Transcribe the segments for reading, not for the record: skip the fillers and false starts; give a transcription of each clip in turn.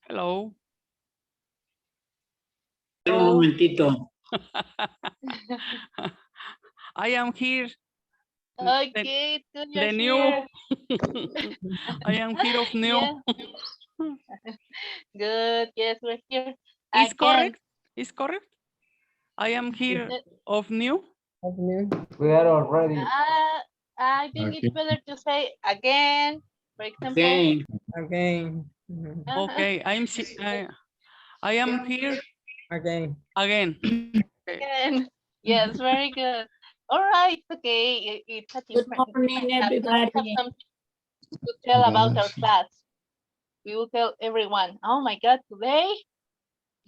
Hello. Un momentito. I am here. Okay, it's good you're The new. here. I am here of new. Yeah, good. Yes, we're here Is again. correct? Is correct? I am here Uh, of new. We are already. I think it's better to say again, for example. Okay. Again. Okay, I am here Again. again. Okay. Again. Yes, very good. All right, okay. It's a Good different. morning, Now we have everybody. something to tell about our class. We will tell everyone. Oh my God, today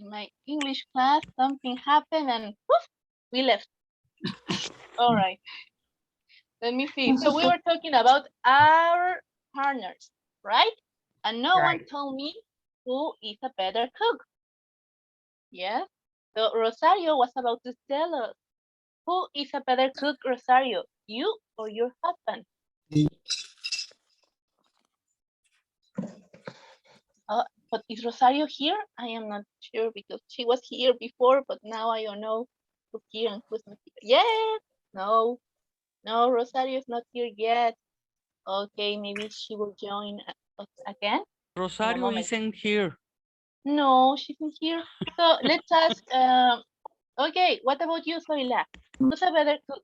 in my English class something happened and poof, we left. All right. Let me see. So we were talking about our partners, right? And no one told me who is a better cook. Yes. So Rosario was about to tell us who is a better cook, Rosario, you or your husband? But is Rosario here? I am not sure because she was here before, but now I don't know who's here and who's not here. Yes. No. No, Rosario is not here yet. Okay, maybe she will join us again in a Rosario moment. isn't here. No, she's not here. So let's ask, okay, what about you, Soila? Who's a better cook,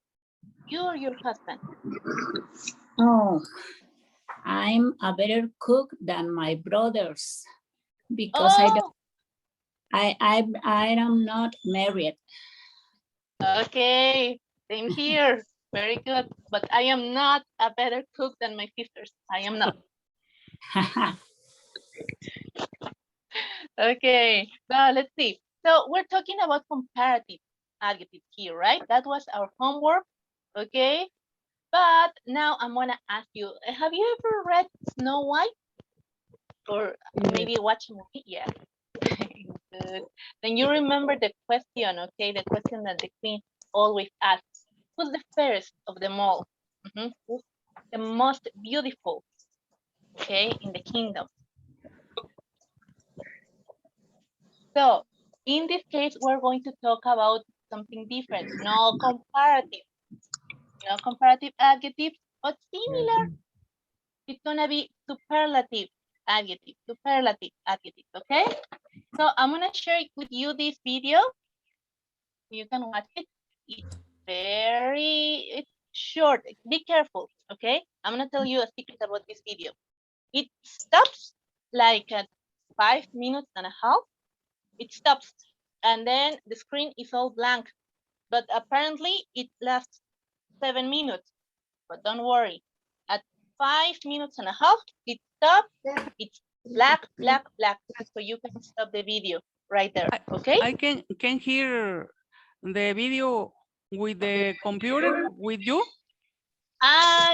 you or your husband? Oh, I'm a better cook than my brothers because Oh, I am not married. okay, same here. Very good. But I am not a better cook than my sisters. I am not. Okay, now let's see. So we're talking about comparative adjectives here, right? That was our homework, okay? But now I'm gonna ask you, have you ever read Snow White? Or maybe watch a movie? Yeah. Good. Then you remember the question, okay? The question that the queen always asks. Who's the fairest of them all? Who's the most beautiful, okay, in the kingdom? So in this case, we're going to talk about something different. No comparative adjectives, but similar. It's gonna be superlative adjective, okay? So I'm gonna share with you this video. You can watch it. It's short. Be careful, okay? I'm gonna tell you a secret about this video. It stops like at 5 minutes and a half. It stops, and then the screen is all blank. But apparently it lasts 7 minutes. But don't worry. At 5 minutes and a half, it stops. It's black. So you can stop the video right there. Okay? I can hear the video with the computer with you.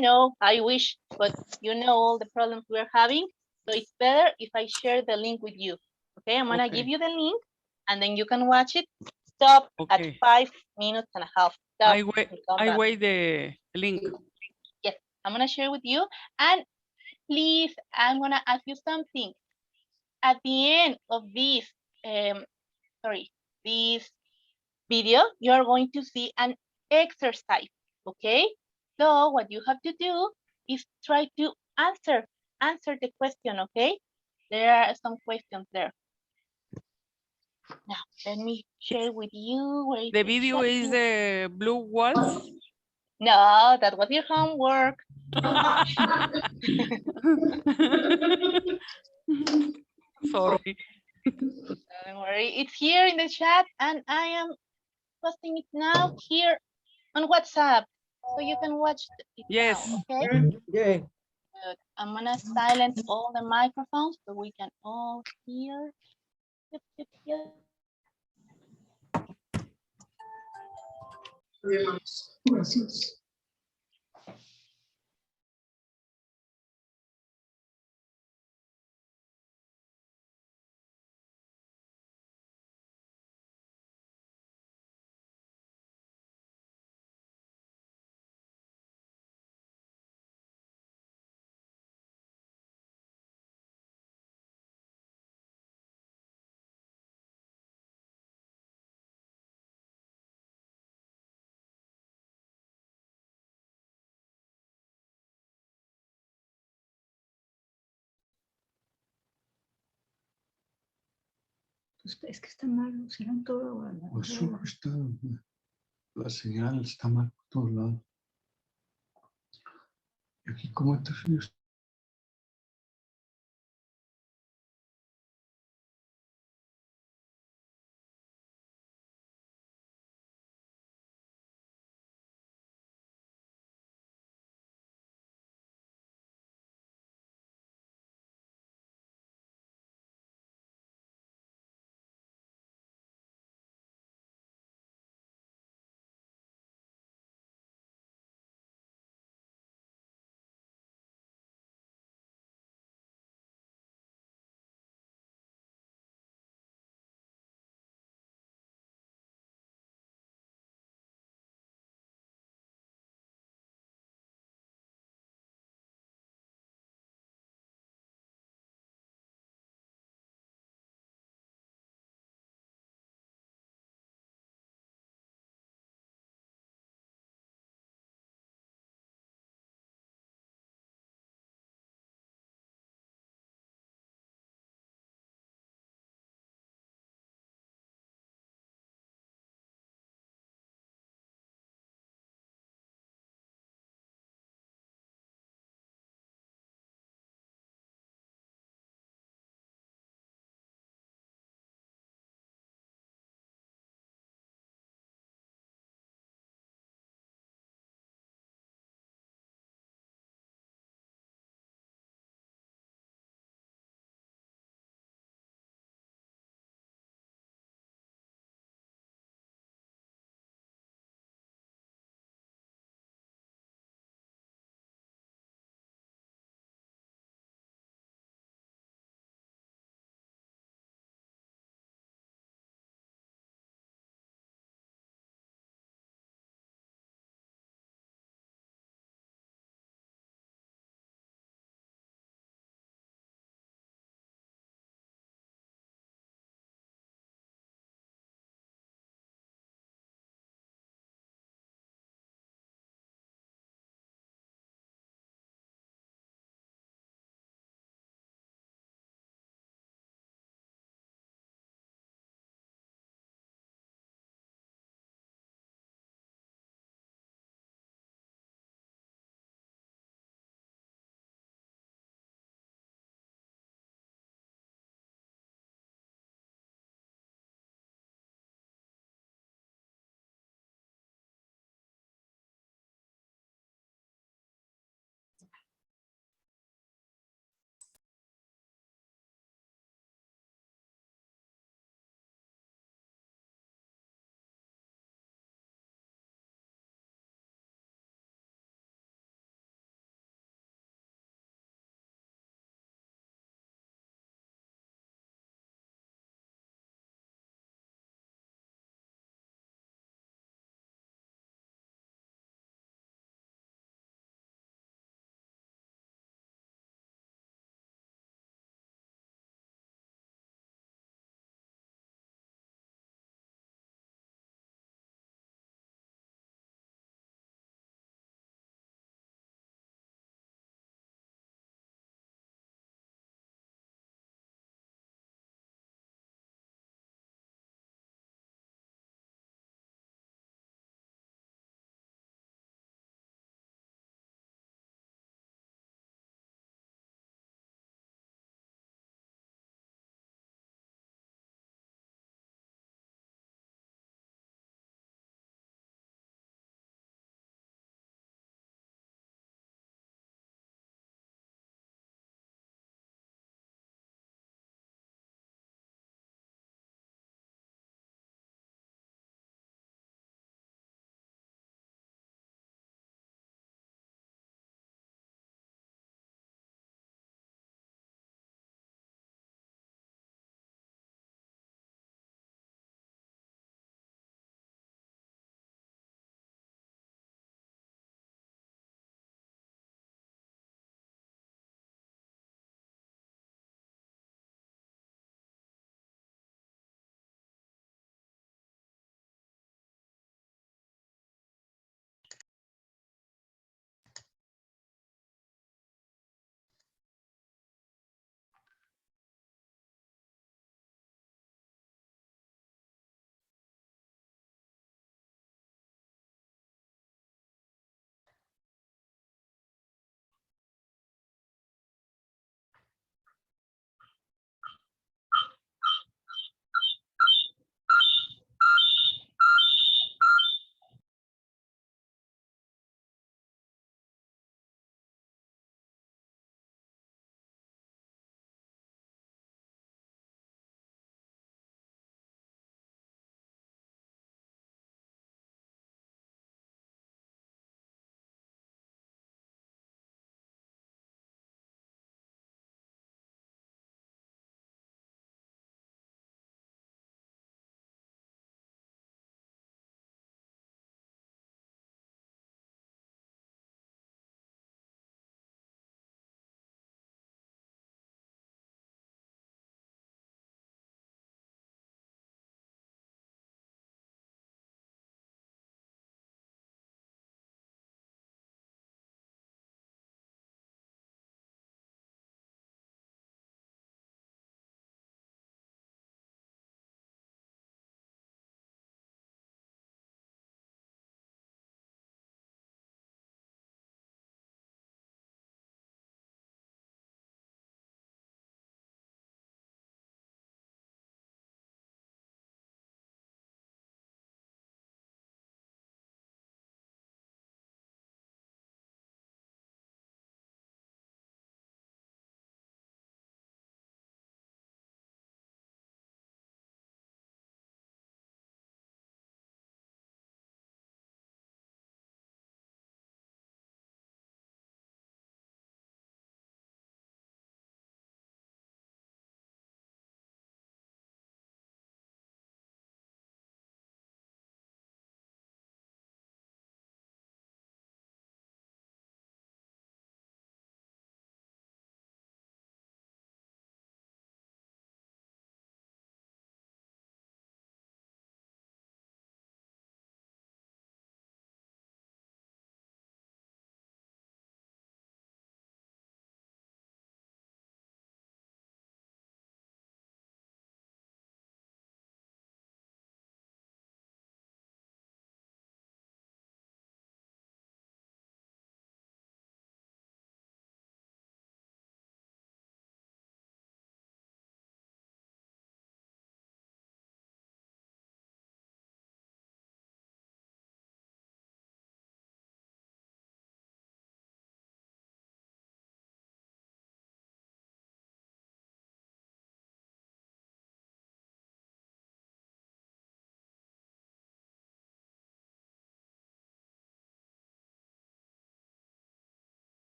No, I wish, but you know all the problems we're having. So it's better if I share the link with you. Okay, I'm gonna give you the link and then you can watch it. Stop at 5 minutes and a half. Stop. I wait the link. Yes, I'm gonna share with you. And please, I'm gonna ask you something. At the end of this, this video, you are going to see an exercise, okay? So what you have to do is try to answer the question, okay? There are some questions there. Now, let me share with you. The video is the blue walls. No, that was your homework. Sorry. Don't worry, it's here in the chat and I am posting it now here on WhatsApp. So you can watch it now, okay? Yeah. Good. I'm gonna silence all the microphones so we can all hear. Yep. Gracias. Es que está mal, serán todo. Pues está, la señal está mal por todos lados. Y aquí como este frío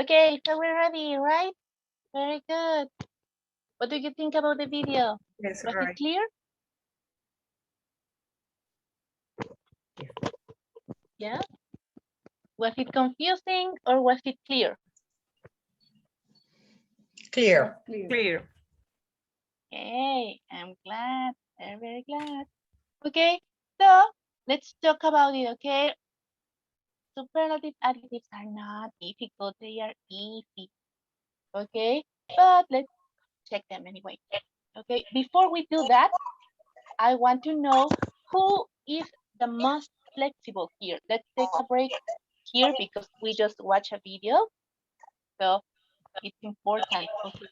Okay, so we're ready, right? Very good. What do you think about the video? Yes, Was right. it clear? Yeah. Was it confusing or was it clear? Clear. Clear. Okay, I'm glad. Very, very glad. Okay, so let's talk about it, okay? Superlative adjectives are not difficult, they are easy. Okay, but let's check them anyway. Okay, before we do that, I want to know who is the most flexible here. Let's take a break here because we just watched a video. So it's important. Okay.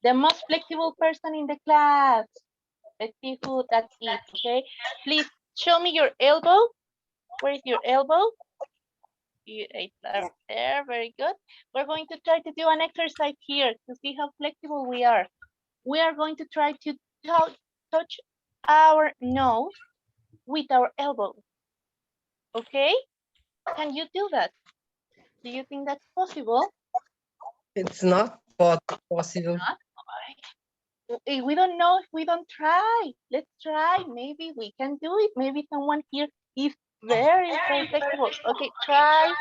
The most flexible person in the class. Let's see who that is, okay? Please show me your elbow. Where is your elbow? It's up there, very good. We're going to try to do an exercise here to see how flexible we are. We are going to try to touch our nose with our elbow. Okay? Can you do that? Do you think that's possible? It's not possible. Not? If we don't know if we don't try. Let's try. Maybe we can do it. Maybe someone here is very, very flexible. Okay, try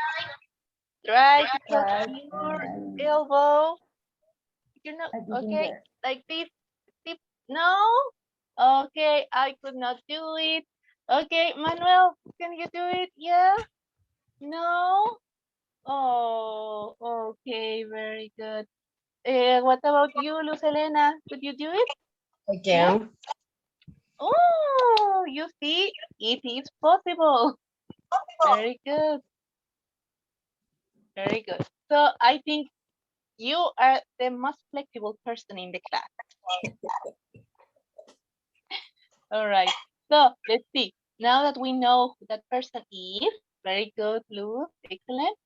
to touch your elbow. You know, okay, like this. Tip. No? Okay, I could not do it. Okay, Manuel, can you do it? Yeah? No? Oh, okay, very good. What about you, Luz Helena? Could you do it? Again. Oh, you see, it is possible. Very good. Very good. So I think you are the most flexible person in the class. All right. So let's see. Now that we know who that person is, very good, Luz. Excellent.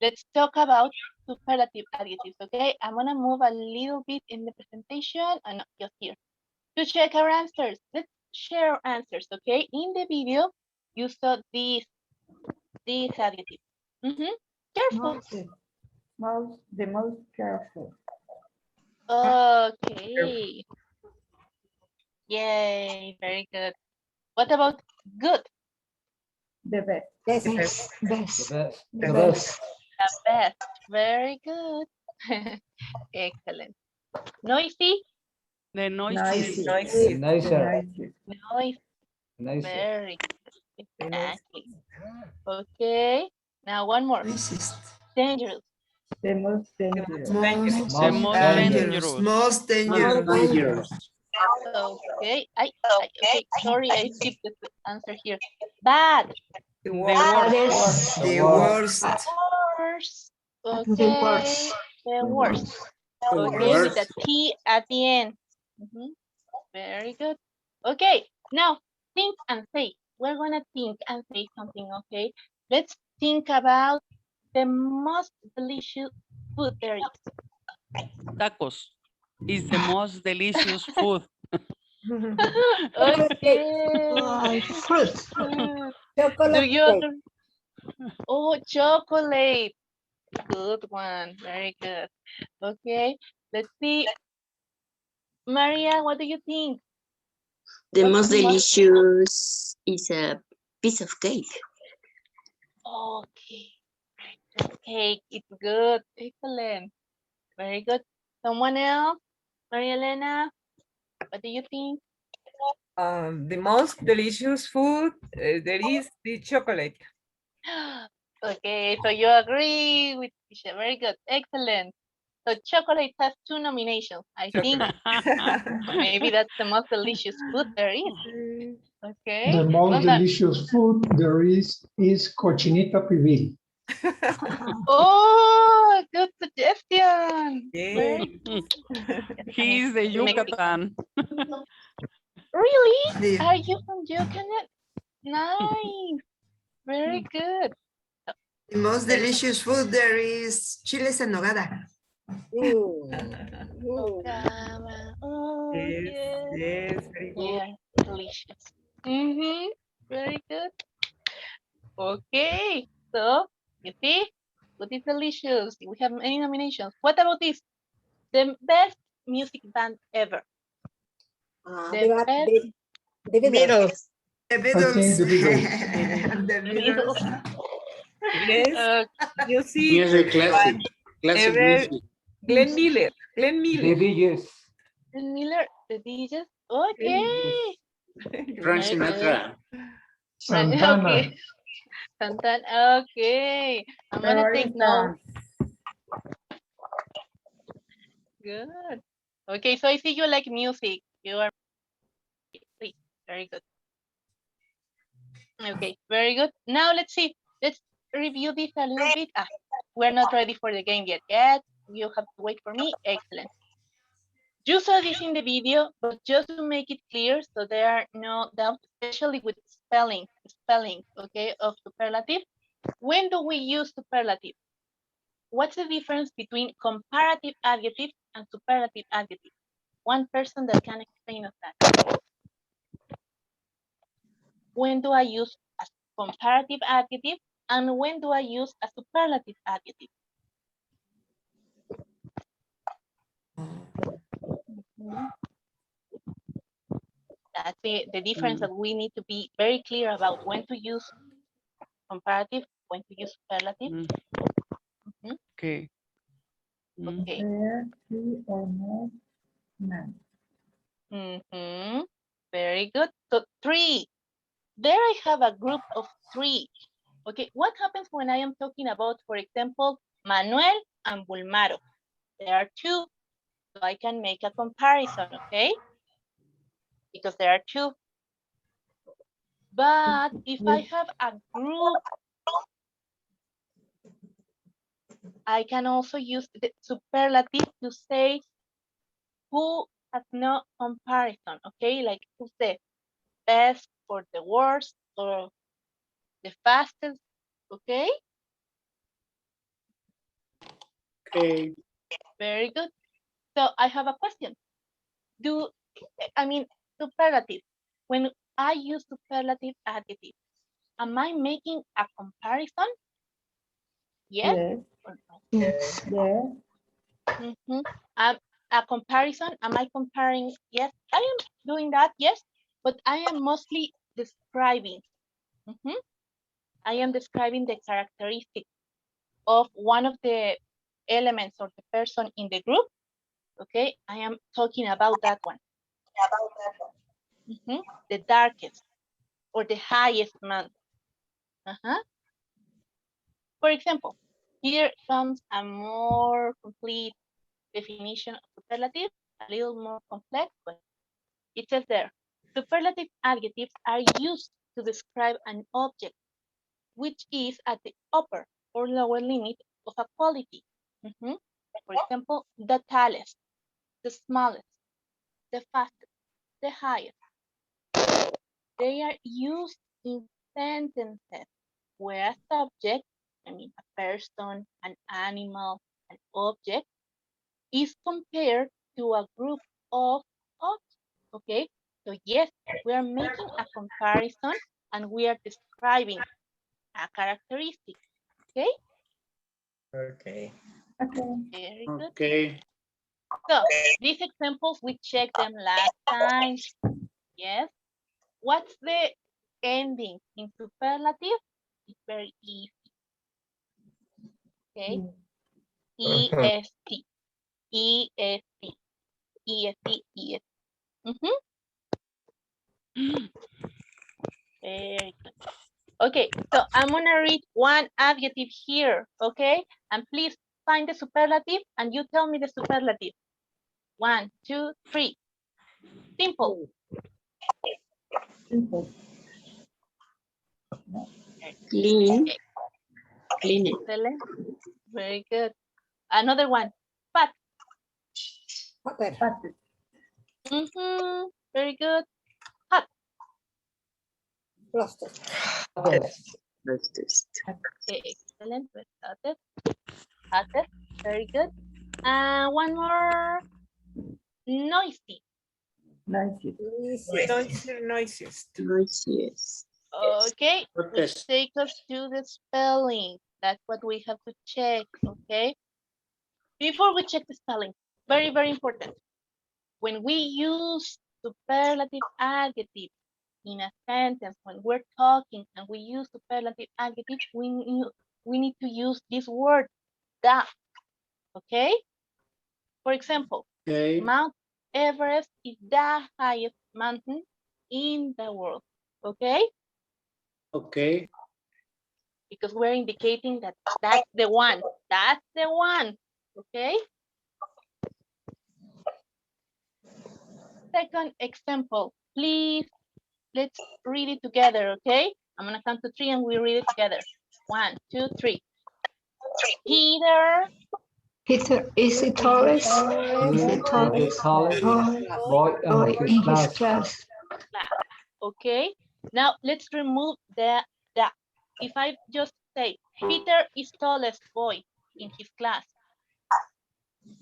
Let's talk about superlative adjectives, okay? I'm gonna move a little bit in the presentation and just here to check our answers. Let's share our answers, okay? In the video, you saw these adjectives. Careful. The most careful. Okay. Yay, very good. What about good? The best. The best. The The best. The best. Very good. Excellent. Noisy? The noisy. Noisy. Nicer. Noisy. Nicer. Very good. Exactly. Okay. Now one more. Dangerous. The most dangerous. The most dangerous. Most dangerous. Okay. Okay. Sorry, I skipped the answer here. Bad. The worst. The worst. Worst. Okay. The worst. Okay, with a T at the end. Very good. Okay, now think and say. We're gonna think and say something, okay? Let's think about the most delicious food there is. Tacos is the most delicious food. Okay. Fruit. Do you agree? Oh, chocolate. Good one. Very good. Okay, let's see. Maria, what do you think? The What's most the most- delicious is a piece of cake. Okay. Cake, it's good. Excellent. Very good. Someone else? Maria Elena, what do you think? The most delicious food there is the chocolate. Okay, so you agree with Tisha. Very good. Excellent. So chocolate has 2 nominations. I think maybe that's the most delicious food there is. Okay. The most Well done. delicious food there is cochinita pibil. Oh, good suggestion. Yeah. He's the Yucatan. Really? Are you from Yucatan? Nice. Very good. The most delicious food there is chiles en nogada. Oh, Yes, yes. very good. Yeah, delicious. Very good. Okay, so you see, What is delicious? We have many nominations. What about this? The best music band ever. The best The Beatles. Beatles. The Beatles. Beatles. Yes. Music. Music classic. Classic Ever. music. Glenn Miller. Glenn Miller. DJs. And Miller, the DJs. Okay. Frank Very Sinatra. Right, Santana. okay. Santana. Okay. I'm gonna Rolling take notes. Stones. Good. Okay, so I see you like music. You are very good. Okay, very good. Now let's see. Let's review this a little bit. We're not ready for the game yet. You have to wait for me. Excellent. You saw this in the video, but just to make it clear, so there are no doubts, especially with spelling, okay, of superlative. When do we use superlative? What's the difference between comparative adjectives and superlative adjectives? One person that can explain us that. When do I use a comparative adjective and when do I use a superlative adjective? That's the difference that we need to be very clear about when to use comparative, when to use superlative. Okay. Okay. There, 3 or more men. Very good. So 3. There I have a group of 3. Okay, what happens when I am talking about, for example, Manuel and Bulmaro? There are 2, so I can make a comparison, okay? Because there are 2. But if I have a group, I can also use the superlative to say who has no comparison, okay? Like who's the best or the worst or the fastest, okay? Okay. Very good. So I have a question. Superlative. When I use superlative adjective, am I making a comparison? Yes. Yes. Or no? Yes. A comparison, am I comparing? Yes, I am doing that, yes, but I am mostly describing. I am describing the characteristics of one of the elements or the person in the group. Okay, I am talking about that one. The darkest or the highest man. For example, here comes a more complete definition of superlative, a little more complex, but it says there, superlative adjectives are used to describe an object which is at the upper or lower limit of a quality. For example, the tallest, the smallest, the fastest, the highest. They are used in sentences where a subject, a person, an animal, an object, is compared to a group of objects. Okay, so yes, we are making a comparison and we are describing a characteristic. Okay. Okay. Very good. Okay. So these examples, we checked them last time. Yes. What's the ending in superlative? It's very easy. Okay. EST. EST. EST. EST. Very good. Okay, so I'm gonna read one adjective here, okay? And please find the superlative and you tell me the superlative. 1, 2, 3. Simple. Simple. Clean. Okay. Clean. Excellent. Very good. Another one. Fat. Fastest. Very good. Hot. Fastest. Okay, excellent. Hottest. Very good. One more. Noisy. Noisiest. Noisiest. Okay, which Protest. takes us to the spelling. That's what we have to check, okay? Before we check the spelling, very, very important. When we use superlative adjectives in a sentence, when we're talking and we use superlative adjectives, we need to use this word, the, okay? For example, Okay. Mount Everest is the highest mountain in the world, okay? Okay. Because we're indicating that that's the one, okay? Second example, please, let's read it together, okay? I'm gonna count to 3 and we read it together. 1, 2, 3. Peter Peter is the tallest. Is the tallest boy in his class. Okay, now let's remove the. If I just say, Peter is tallest boy in his class,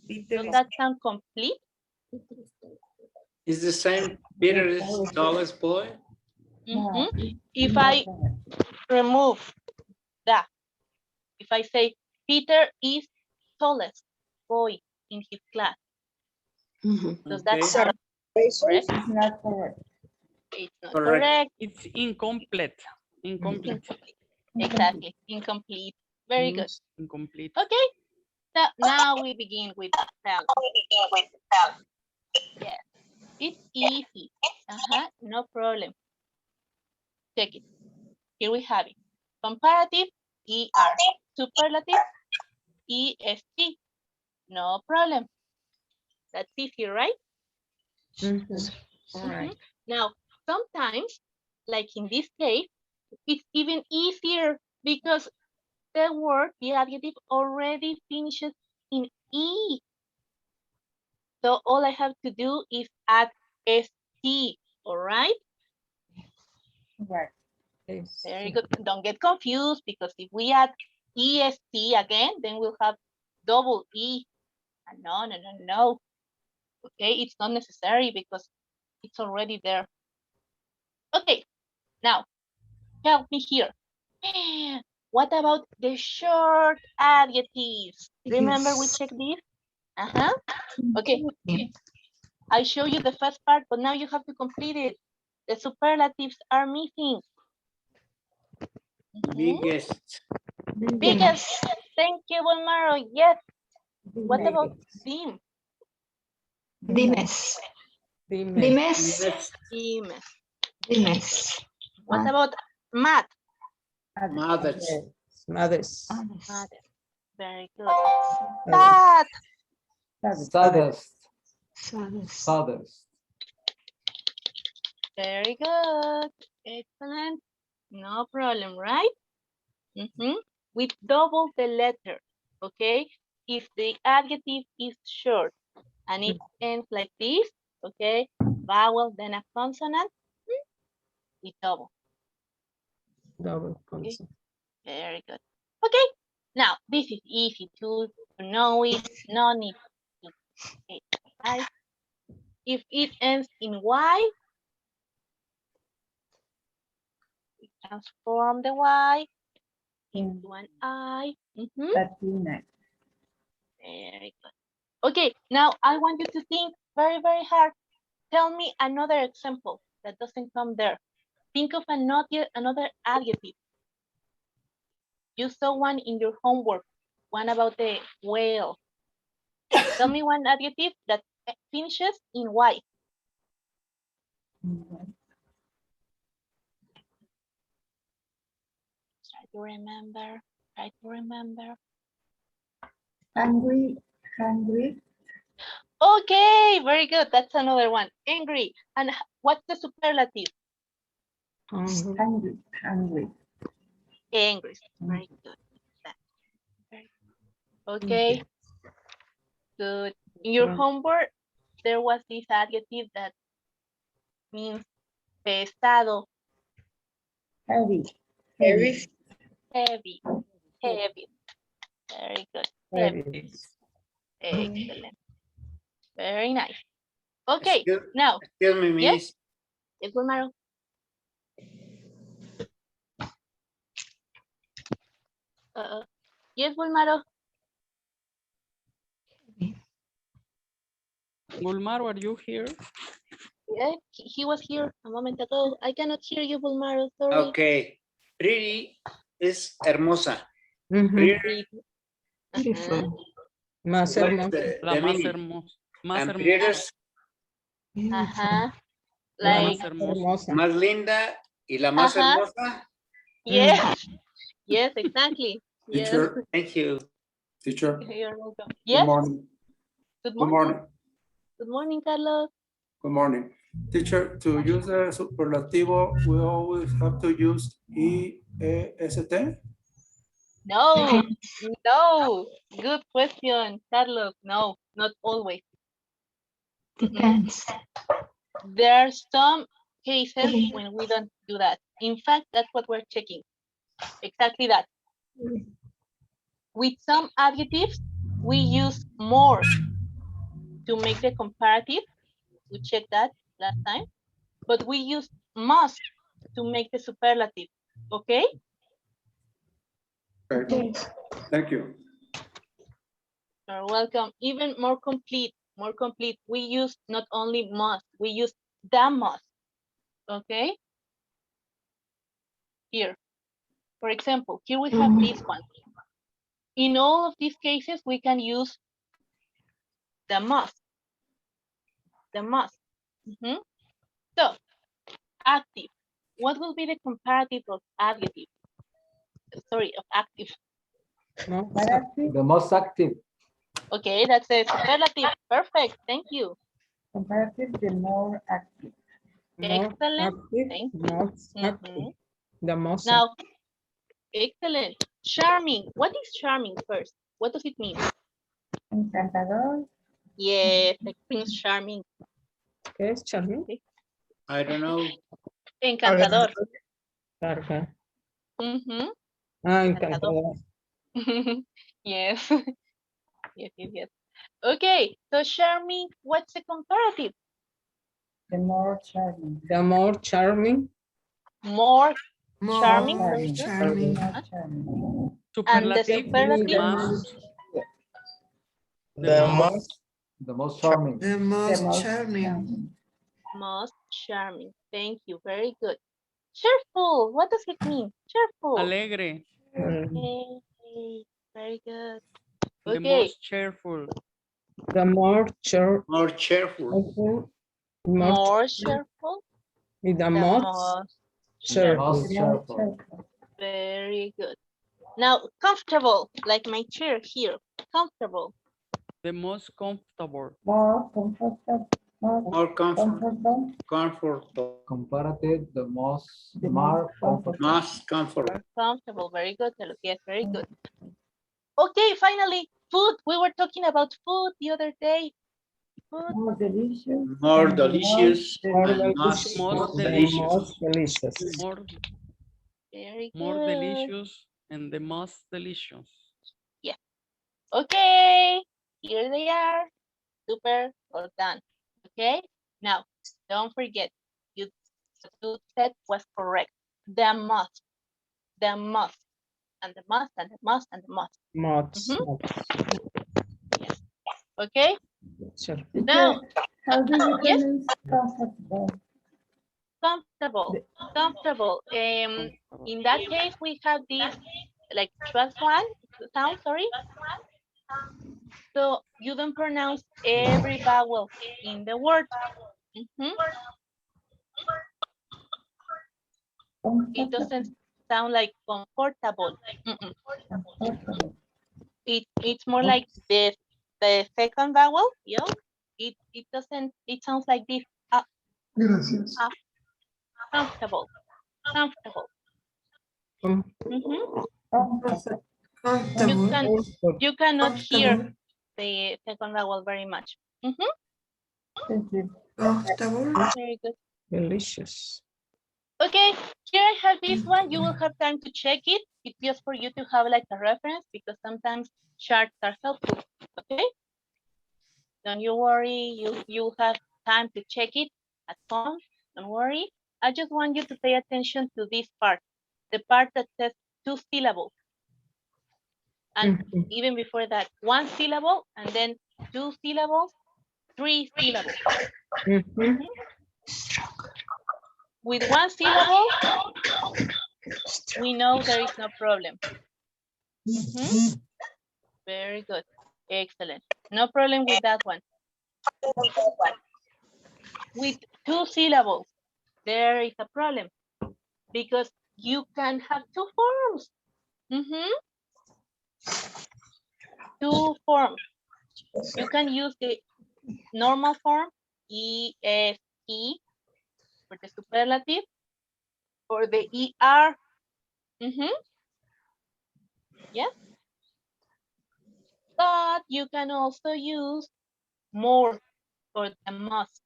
Peter does is that sound complete? Is the same Peter is tallest boy? Mhm. If I remove that, if I say, Peter is tallest boy in his class, does that Okay. sound correct? It's not correct. It's not Correct. correct. It's incomplete. Incomplete. Exactly, incomplete. Very good. Incomplete. Okay, so now we begin with spelling. Yes, it's easy. No problem. Check it. Here we have it. Comparative, ER. Superlative, EST. No problem. That's easy, right? all right. Now, sometimes, like in this case, it's even easier because the word, the adjective, already finishes in E. So all I have to do is add ST, all right? Right. Yes. Very good. Don't get confused because if we add EST again, then we'll have double E. No. Okay, it's not necessary because it's already there. Okay, now help me here. What about the short adjectives? Remember we checked this? Okay, I show you the first part, but now you have to complete it. The superlatives are missing. Biggest. Biggest. Thank you, Bonmaro. Yes. What about dim? Dimes. Dimes. Dimes. Dimes. Dimes. What about mat? Mothers. Mothers. Mother. Very good. Sad. Saddest. Saddest. Very good. Excellent. No problem, right? We double the letter, okay? If the adjective is short and it ends like this, okay? Vowel, then a consonant, we double. Double consonant. Very good. Okay, now this is easy to know it. No need to right? If it ends in Y, we transform the Y into an I. Latina. Very good. Okay, now I want you to think very, very hard. Tell me another example that doesn't come there. Think of another adjective. You saw one in your homework, one about the whale. Tell me one adjective that finishes in Y. Try to remember. Hungry. Okay, very good. That's another one. Angry. And what's the superlative? Hungry. Angry. Very good. Okay. Good. In your homework, there was this adjective that means pesado. Heavy. Heavy. Very good. Heavy. Excellent. Very nice. Okay, now. Excuse me, Yes? Miss. Yes, Wilmaro. Yes, Bulmaro. Bulmaro, are you here? Yeah, he was here a moment ago. I cannot hear you, Bulmaro. Sorry. Okay. Pretty is hermosa. Mhm. Pretty, Beautiful. Más what is hermoso. La the más meaning? hermosa. Más And hermosa. prettiest, Ajá. La Like, más hermosa. Hermosa. más linda y la más Ajá. hermosa. Yes. Yes, exactly. Yes. Teacher, Thank you. teacher, You're welcome. good Yes. morning. Good Good morning. morning. Good morning, Carlos. Good morning. Teacher, to use the superlativo, we always have to use EST. No. No. Good question, Carlos. No, not always. Depends. There are some cases when we don't do that. In fact, that's what we're checking. Exactly that. With some adjectives, we use more to make the comparative. We checked that last time. But we use must to make the superlative. Okay? Okay. Yes. Thank you. You're welcome. Even more complete, more complete. We use not only must, we use the must. Okay? Here. For example, here we have this one. In all of these cases, we can use the must. The must. Mhm. So, active. What will be the comparative of adjective? Sorry, of active. No, The most active. Okay, that's a superlative. Perfect. Thank you. Comparative, the more active. more Excellent. active, Thank you. most active. Mhm. The most Now, excellent. Charming. What is charming first? What does it mean? Encantador. Yes, like Prince Charming. active. ¿Qué es charming? I don't know. Encantador. Carga. Mhm. Ah, Encantador. encantador. Yes. Yes, yes, yes. Okay, so charming, what's the comparative? The more charming. The more charming. More More charming. charming. More charming. And the Superlative. superlative? Más. The most. The most charming. The most charming. charming. Most charming. Thank you. Very good. Cheerful. What does it mean? Cheerful. Alegre. Yay. Very good. The Okay. most cheerful. The more More cheerful. More cheerful. y the The most most cheerful. Most cheerful. Very good. Now, comfortable, like my chair here. Comfortable. The most comfortable. More comfortable. More Comfortable. comfortable. Comparative, the most more comfortable. Most comfortable. Comfortable. Very good, Carlos. Yes, very good. Okay, finally, food. We were talking about food the other day. Food. More delicious. More and delicious. More And delicious. Most The delicious. most delicious. More, Very good. more delicious and the most delicious. Yeah. Okay. Here they are. Super. Well done. Okay. Now, don't forget, you said was correct. The must. The must. And the must and the must and the must. Most. Yes. Okay. Sure. Now, How do you yes. pronounce comfortable? Comfortable. Comfortable. In that case, we have this like 12th sound, sorry. So you don't pronounce every vowel in the word. It doesn't sound like comfortable. It's more like the second vowel, you know? It doesn't, it sounds like this. Gracias. Comfortable. Comfortable. Comfortable. You cannot hear the second vowel very much. Comfortable. Very good. Delicious. Okay, here I have this one. You will have time to check it. It's just for you to have like a reference because sometimes charts are helpful. Okay. Don't you worry. You have time to check it at home. Don't worry. I just want you to pay attention to this part, the part that says 2 syllables. And even before that, 1 syllable, and then 2 syllables, 3 syllables. With 1 syllable, we know there is no problem. Very good. Excellent. No problem with that one. With 2 syllables, there is a problem because you can have 2 forms. 2 forms. You can use the normal form, ESE, for the superlative, or the ER. Yes. But you can also use more or the must.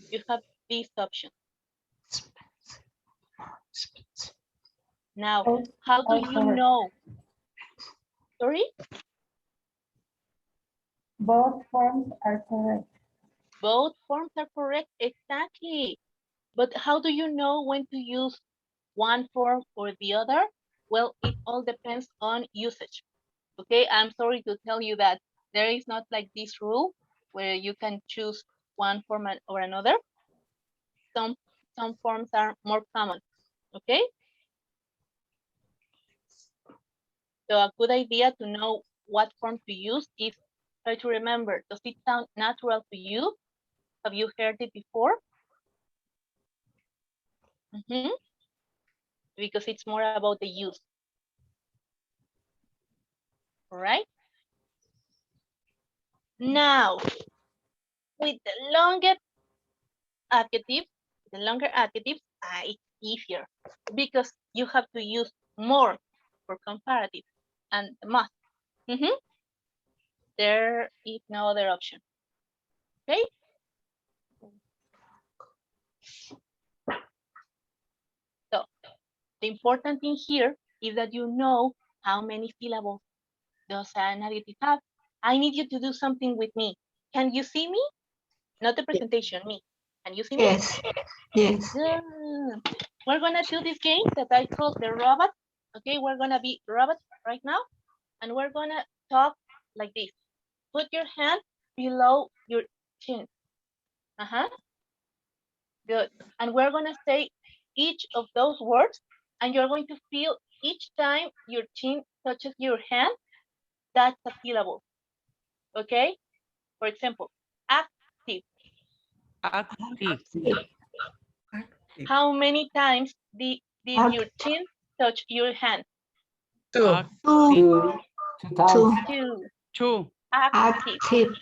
You have this option. Now, how do you know? Sorry? Both forms are correct. Both forms are correct, exactly. But how do you know when to use one form or the other? Well, it all depends on usage. Okay, I'm sorry to tell you that there is not like this rule where you can choose one form or another. Some forms are more common. Okay. So a good idea to know what form to use is try to remember, does it sound natural to you? Have you heard it before? Because it's more about the use. All right. Now, with the longer adjectives, it's easier because you have to use more for comparative and must. There is no other option. Okay. So the important thing here is that you know how many syllables does an adjective have. I need you to do something with me. Can you see me? Not the presentation, me. Can you see me? Yes. Yes. Good. We're gonna do this game that I call the robot. Okay, we're gonna be robots right now, and we're gonna talk like this. Put your hand below your chin. Good. And we're gonna say each of those words, and you're going to feel each time your chin touches your hand, that's a syllable. Okay? For example, active. Active. How many times did your chin touch your hand? Two. Two times. Two. Active.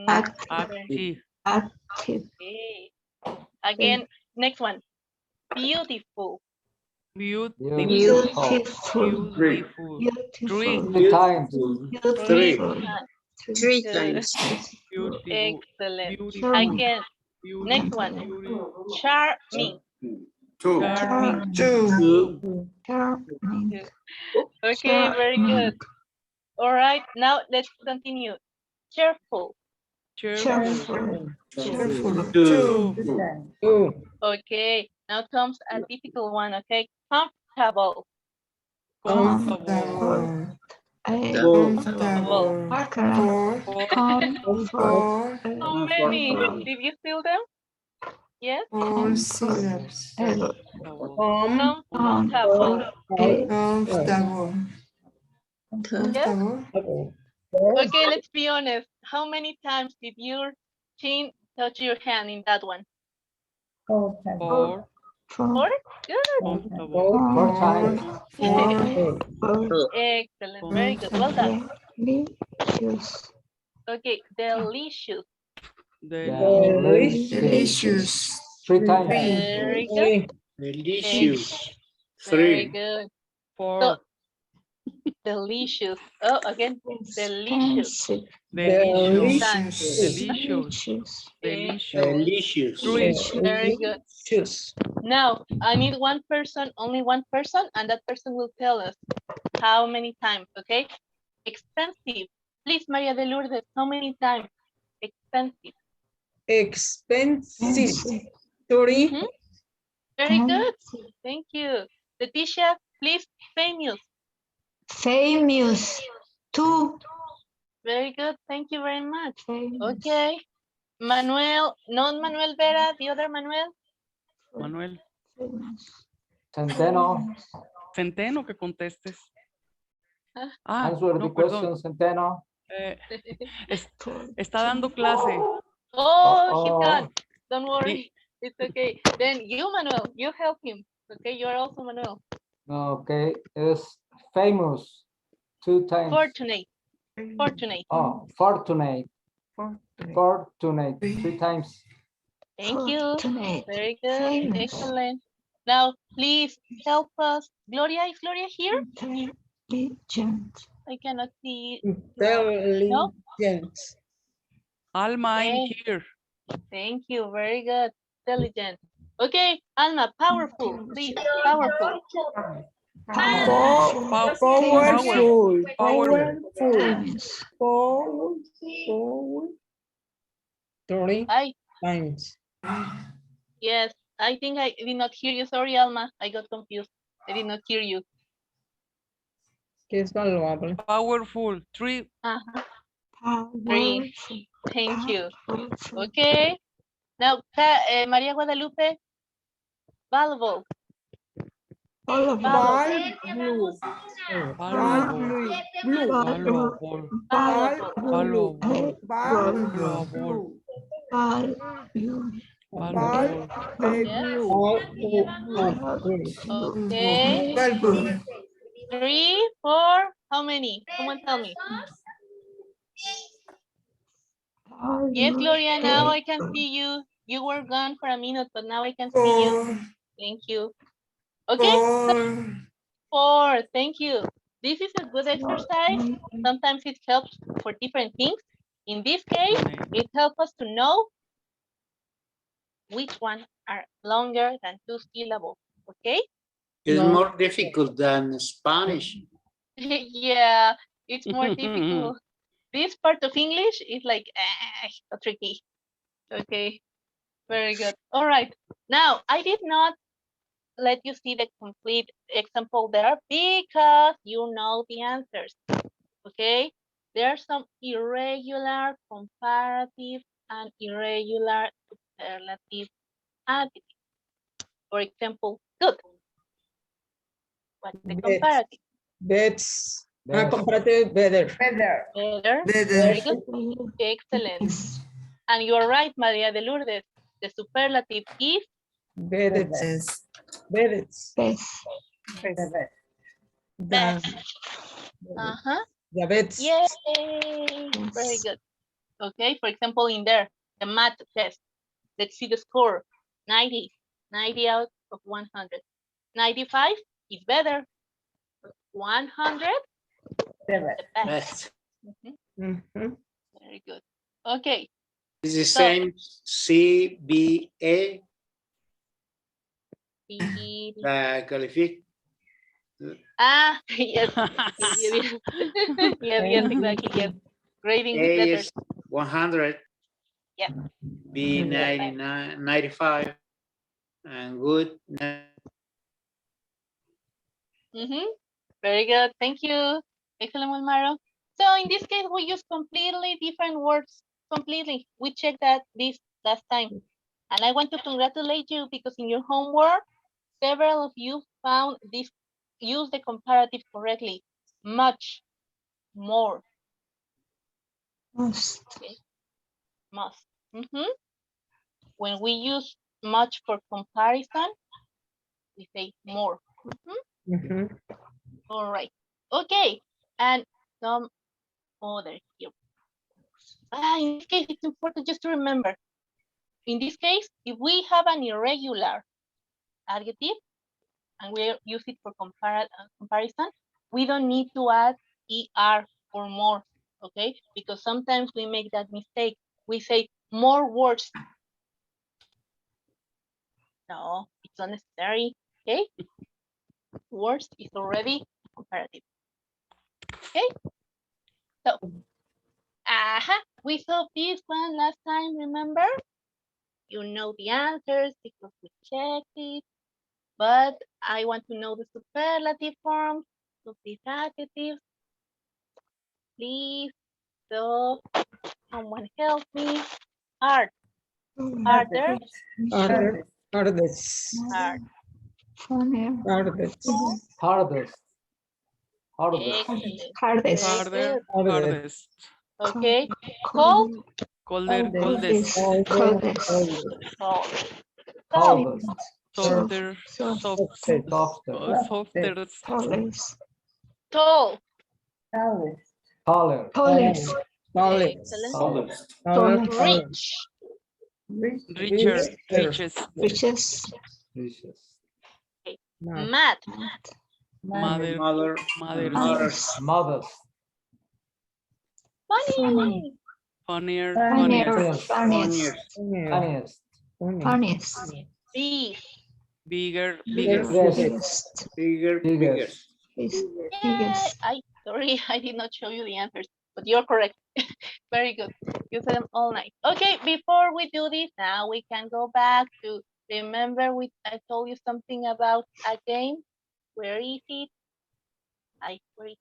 Active. Active. Okay. Again, next one. Beautiful. Beautiful. Three times. Three times. Beautiful. Excellent. Beautiful. Again, next one. Charming. Two. Okay, very good. All right, now let's continue. Cheerful. Cheerful. Okay, now comes a difficult one, okay? Comfortable. Comfortable. How many? Did you feel them? Yes? Comfortable. Yes? Okay, let's be honest. How many times did your chin touch your hand in that one? Four. Four? Good. Four times. Excellent. Very good. Well done. Okay, delicious. Delicious. Three times. Very good. Delicious. Very Three. good. Four. So, delicious. Oh, again, delicious. Delicious. Very good. Now, I need one person, only one person, and that person will tell us how many times, okay? Expensive. Please, Maria de Lourdes, how many times? Expensive. Expensive. Three. Very good. Thank you. Leticia, please, famous. Famous. Two. Very good. Thank you very much. Famous. Okay. Manuel, not Manuel Vera, the other Manuel. Manuel. Centeno. Centeno, que contestes. Ah, Answer the no, perdón. question, Centeno. Está dando clase. Oh, he's Oh. gone. Don't worry. It's okay. Then you, Manuel, you help him. Okay, you are also Manuel. Okay, it's famous. 2 times. Fortunate. Fortunate. Oh, fortunate. Fortunate. 3 times. Thank you. Fortunate. Very good. Famous. Excellent. Now, please help us. Gloria, is Gloria here? Intelligent. I cannot see. Intelligent. Alma, I'm Okay. here. Thank you. Very good. Intelligent. Okay, Alma, powerful. Please, powerful. Powerful. Powerful. Famous. Powerful. 3 I, times. yes, I think I did not hear you. Sorry, Alma. I got confused. I did not hear you. ¿Qué es valuable? Powerful. 3. Three. Powerful. Thank you. Powerful. Okay. Now, Maria Guadalupe, valuable. Valuable. Valuable. Valuable. Valuable. Valuable. Valuable. Valuable. Okay. Valuable. 3, 4. How many? Someone tell me. Yes, Gloria, now I can see you. You were gone for a minute, but now I can see you. Thank you. Okay, 4. Thank you. This is a good exercise. Sometimes it helps for different things. In this case, it helps us to know which ones are longer than 2 syllables. Okay? It's more difficult than Spanish. Yeah, it's more difficult. This part of English is like so tricky. Okay, very good. All right. Now, I did not let you see the complete example there because you know the answers. Okay, there are some irregular, comparative, and irregular superlative adjectives. For example, good. What's the comparative? Bets. Best. Comparative, better. Better. Better. Very good. Excellent. And you are right, Maria de Lourdes. The superlative is Better. Yes. Better. Best. best. Uh-huh. The bets. Yay. Very good. Okay, for example, in there, the math test. Let's see the score. 90. 90 out of 100. 95 is better. 100, the best. Best. Mhm. Very good. Okay. It's the So- same CBA, The- the qualific. Ah, yes. Yes, yes, exactly. Yes. Grading with A letters. is 100. Yeah. B 99, 95, and good. Very good. Thank you. Excellent, Wilmaro. So in this case, we use completely different words. Completely. We checked this last time. And I want to congratulate you because in your homework, several of you found this, use the comparative correctly. Much, more, Must. must. When we use much for comparison, we say more. All right. Okay. And some other here. In this case, it's important just to remember. In this case, if we have an irregular adjective and we use it for comparison, we don't need to add er or more, okay? Because sometimes we make that mistake. We say more words. No, it's unnecessary, okay? Words is already comparative. Okay? So, we saw this one last time, remember? You know the answers because we checked it, but I want to know the superlative forms. to these adjectives. Please, so someone help me. Hard. Harder. Hardest. Hardest. Hard. Hardest. Hardest. Excellent. Hardest. Very Harder, good. hardest. Okay. Cold. Colder, coldest. Coldest. Cold. Coldest. Softer, soft, Softer. softer. Tallest. Tall. Taller. Tallest. Tallest. Excellent. Tallest. Rich. Richer, richest. Richest. Richest. Mad. Mother, Mother. mothers. Modest. Funny. Funnier, Funnier. funniest. Funniest. Funniest. Funniest. Big. Bigger, Biggest. Biggest. Bigger, Biggest. Biggest. Sorry, I did not show you the answers, but you're correct. Very good. You said them all night. Okay, before we do this, now we can go back to remember I told you something about a game. Where is it? Where is it?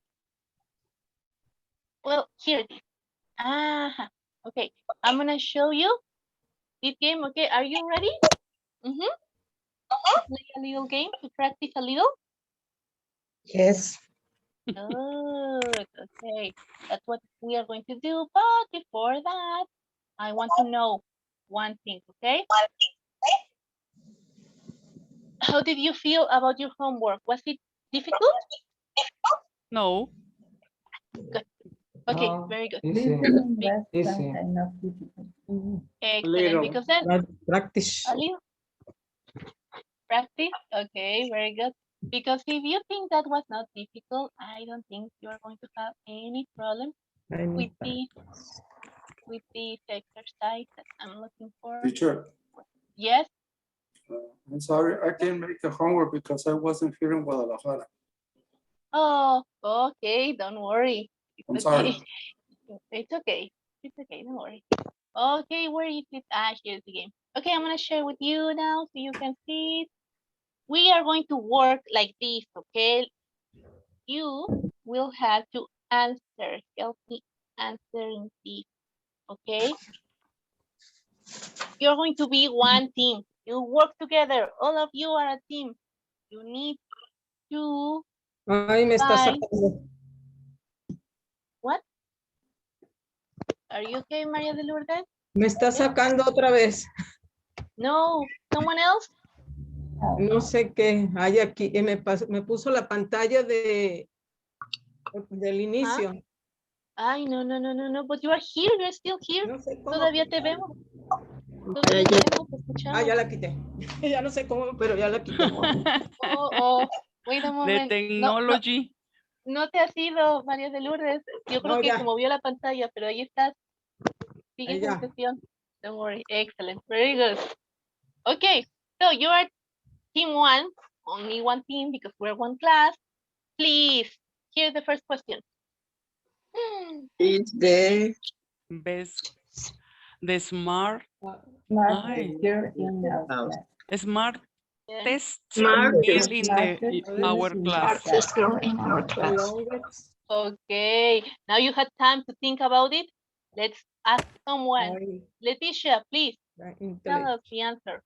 Well, here it is. Okay, I'm gonna show you this game. Okay, are you ready? Play a little game to practice a little. Yes. Good. Okay, that's what we are going to do. But before that, I want to know one thing. Okay. How did you feel about your homework? Was it difficult? No, Good. Okay, No, very good. easy. Easy. Excellent. Little. Because then Practice. a little practice. Okay, very good. Because if you think that was not difficult, I don't think you are going to have any problem with this exercise that I'm looking for. Teacher, Yes. I'm sorry, I can't make the homework because I wasn't here in Guadalajara. Oh, okay. Don't worry. I'm It's sorry. okay. It's okay. It's okay. Don't worry. Okay, where is it? Here's the game. Okay, I'm gonna share with you now so you can see it. We are going to work like this, okay? You will have to answer. Help me answering this, okay? You're going to be one team. You work together. All of you are a team. You need to Ay, me está find. sacando. What? Are you okay, Maria de Lourdes? Me está sacando otra vez. No. Someone else? No sé qué hay aquí. Me puso la pantalla del inicio. Ay, no. But you are here. You're still here. No sé cómo. Todavía te vemos. Todavía te vemos, te escuchamos. Ya la quité. Ya no sé cómo, pero ya la quité. Oh. Wait a the moment. technology. No te has ido, María de Lourdes. Yo creo No, que ya. se movió la pantalla, pero ahí estás. Sigue Ahí tu ya. sesión. Don't worry. Excellent. Very good. Okay. So you are team one. Only one team because we're one class. Please. Here's the first question. Is the Best, the smart, smart Yeah. test Smart. girl in our class. Smartest girl in our The class. longest. Okay. Now you had time to think about it. Let's ask someone. Ay, Leticia, please the tell us intellect. the answer.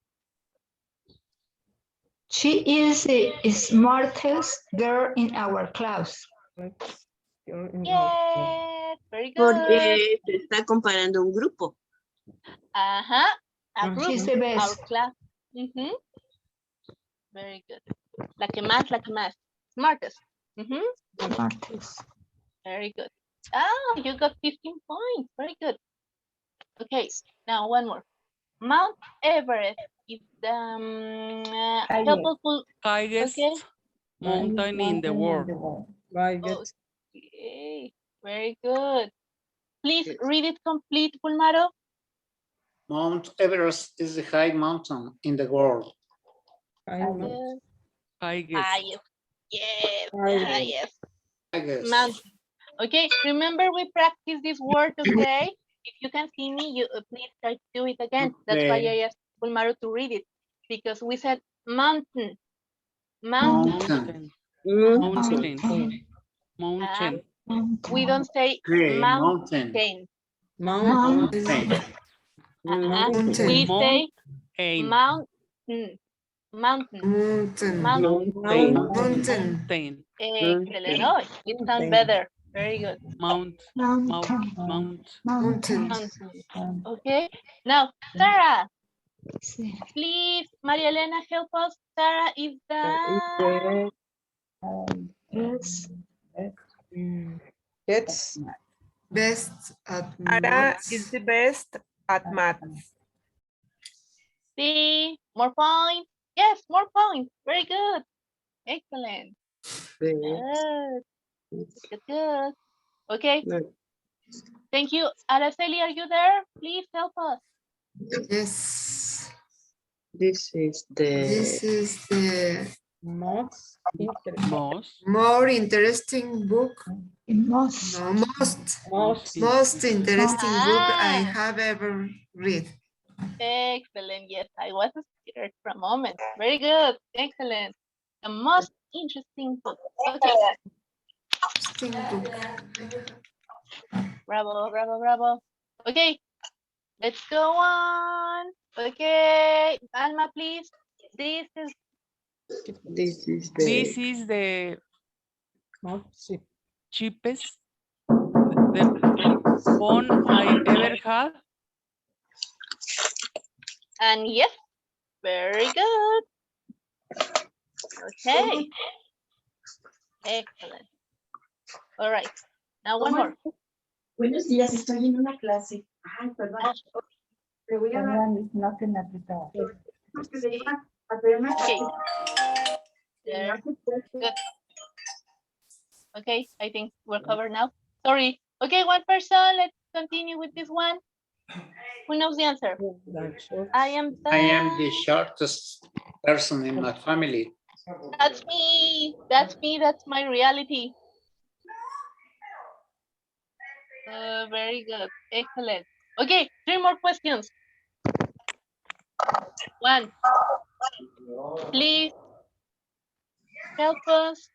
She is the smartest girl in our class. Yes. Very good. Porque se está comparando un grupo. Uh-huh. A group. She's the Our best. class. Very good. La que más. Smartest. Smartest. Very good. You got 15 points. Very good. Okay, now one more. Mount Everest is the helpful. Highest Okay. mountain in the world. Okay, very good. Please read it complete, Pulmaro. Mount Everest is the high mountain in the world. Yes. Highest. Yes. I guess. Mount. Okay, remember we practice this word, okay? If you can see me, you please try to do it again. That's why I asked Pulmaro to read it. Because we said mountain. Mountain. Mountain. Mountain. We don't say Okay, mountain. mountain. Mountain. We say Mountain. mountain. Mountain. Mountain. Mountain. Mountain. Excellent. Oh, it sounds better. Very good. Mountain. Mountain. Okay. Now, Sarah, please, Maria Elena, help us. Sarah is the Yes. It's Best at Ara maths. is the best at math. C. More points. Yes, more points. Very good. Excellent. Good. Good, good. Okay. Thank you. Araceli, are you there? Please help us. Yes. This is the most more interesting book. Most. No, most interesting book I have ever read. Excellent. Yes, I was scared for a moment. Very good. Excellent. The most interesting book. Okay. Interesting book. Bravo, bravo, bravo. Okay. Let's go on. Okay. Alma, please. This is the cheapest the phone I ever had. And yes, very good. Okay. Excellent. All right. Now one more. Buenos días, estoy en una clase. Ay, perdón. Le voy a dar. No se me apretaba. Okay. There. Good. Okay, I think we're covered now. Sorry. Okay, one person. Let's continue with this one. Who knows the answer? I am the shortest person in my family. That's me. That's me. That's my reality. Very good. Excellent. Okay, 3 more questions. One. Please help us.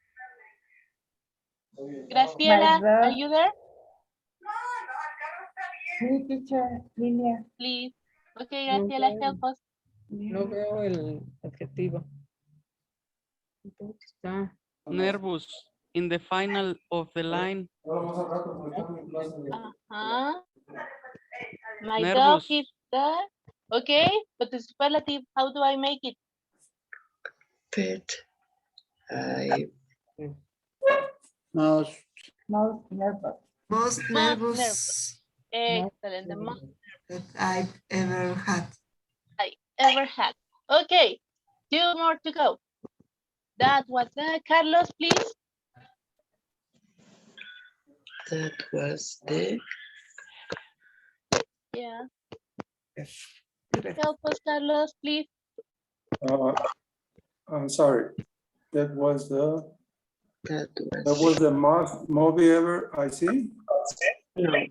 Graciela, are you there? Sí, teacher, Lilia. Please. Okay, Graciela, help us. No veo el objetivo. Está Nervous in the final of the line. My Nervous. dog is there. Okay, but the superlative, how do I make it? pet. I Most nervous. Most Most nervous nervous. Excellent. The most that I've ever had. I ever had. Okay, 2 more to go. That was Carlos, please. that was the Yeah. Help us, Carlos, please. I'm sorry. That was the most movie ever I see. The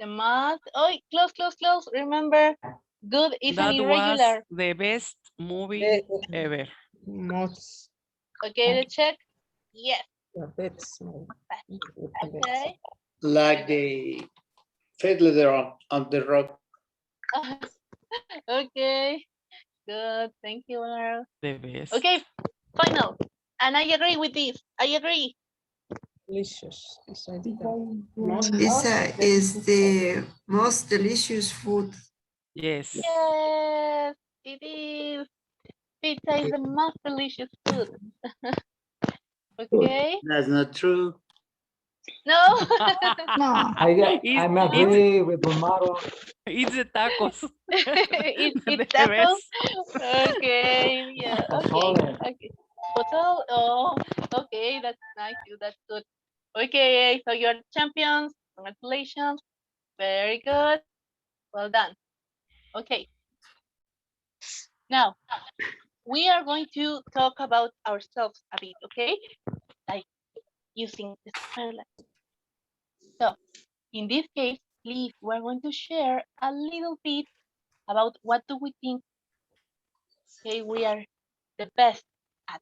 most. Oh, close. Remember, good is an That irregular. was the best movie ever. most. Okay, let's check. Yes. Okay. like the fiddler on the rock. Okay. Good. Thank you, Earl. The best. Okay, final. And I agree with this. I agree. Delicious. Pizza is the most delicious food. Yes. Yes, it is. Pizza is the most delicious food. Okay. That's not true. No. I'm agree with Romaro. It's the tacos. It's The tacos. best. Okay. Yeah. Okay. Okay. Pozole. Oh, okay. That's nice. That's good. Okay. So you're champions. Congratulations. Very good. Well done. Okay. Now, we are going to talk about ourselves a bit, okay? Like using the superlative. So, in this case, please, we're going to share a little bit about what do we think, okay, we are the best at,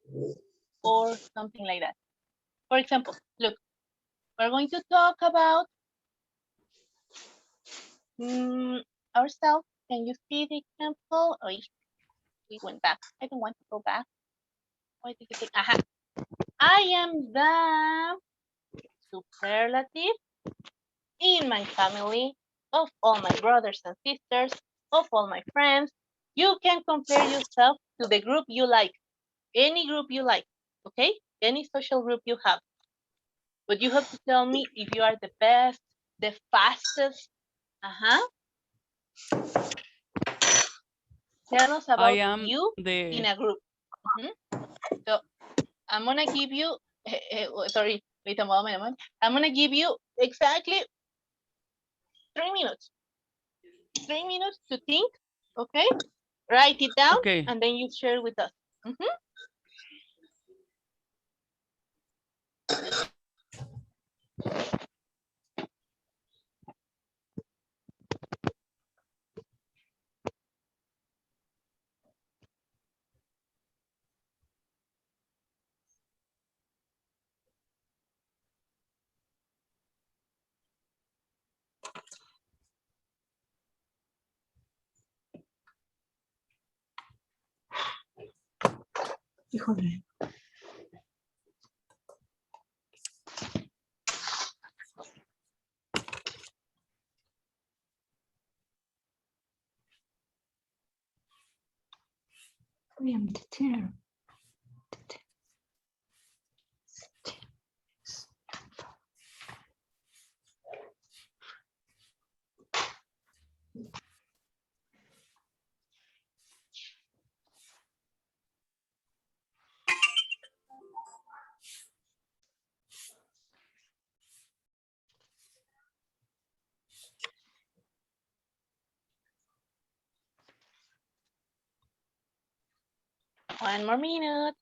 or something like that. For example, look, we're going to talk about ourselves. Can you see the example? Oh, we went back. I don't want to go back. Why did you think? Aha. I am the superlative in my family, of all my brothers and sisters, of all my friends. You can compare yourself to the group you like, any group you like, okay? Any social group you have. But you have to tell me if you are the best, the fastest. Tell us I about am you in a group. So I'm gonna give you, sorry, wait a moment. I'm gonna give you exactly 3 minutes. 3 minutes to think, okay? Write it down, okay. and then you share with us. Híjole. I am the teacher. One more minute.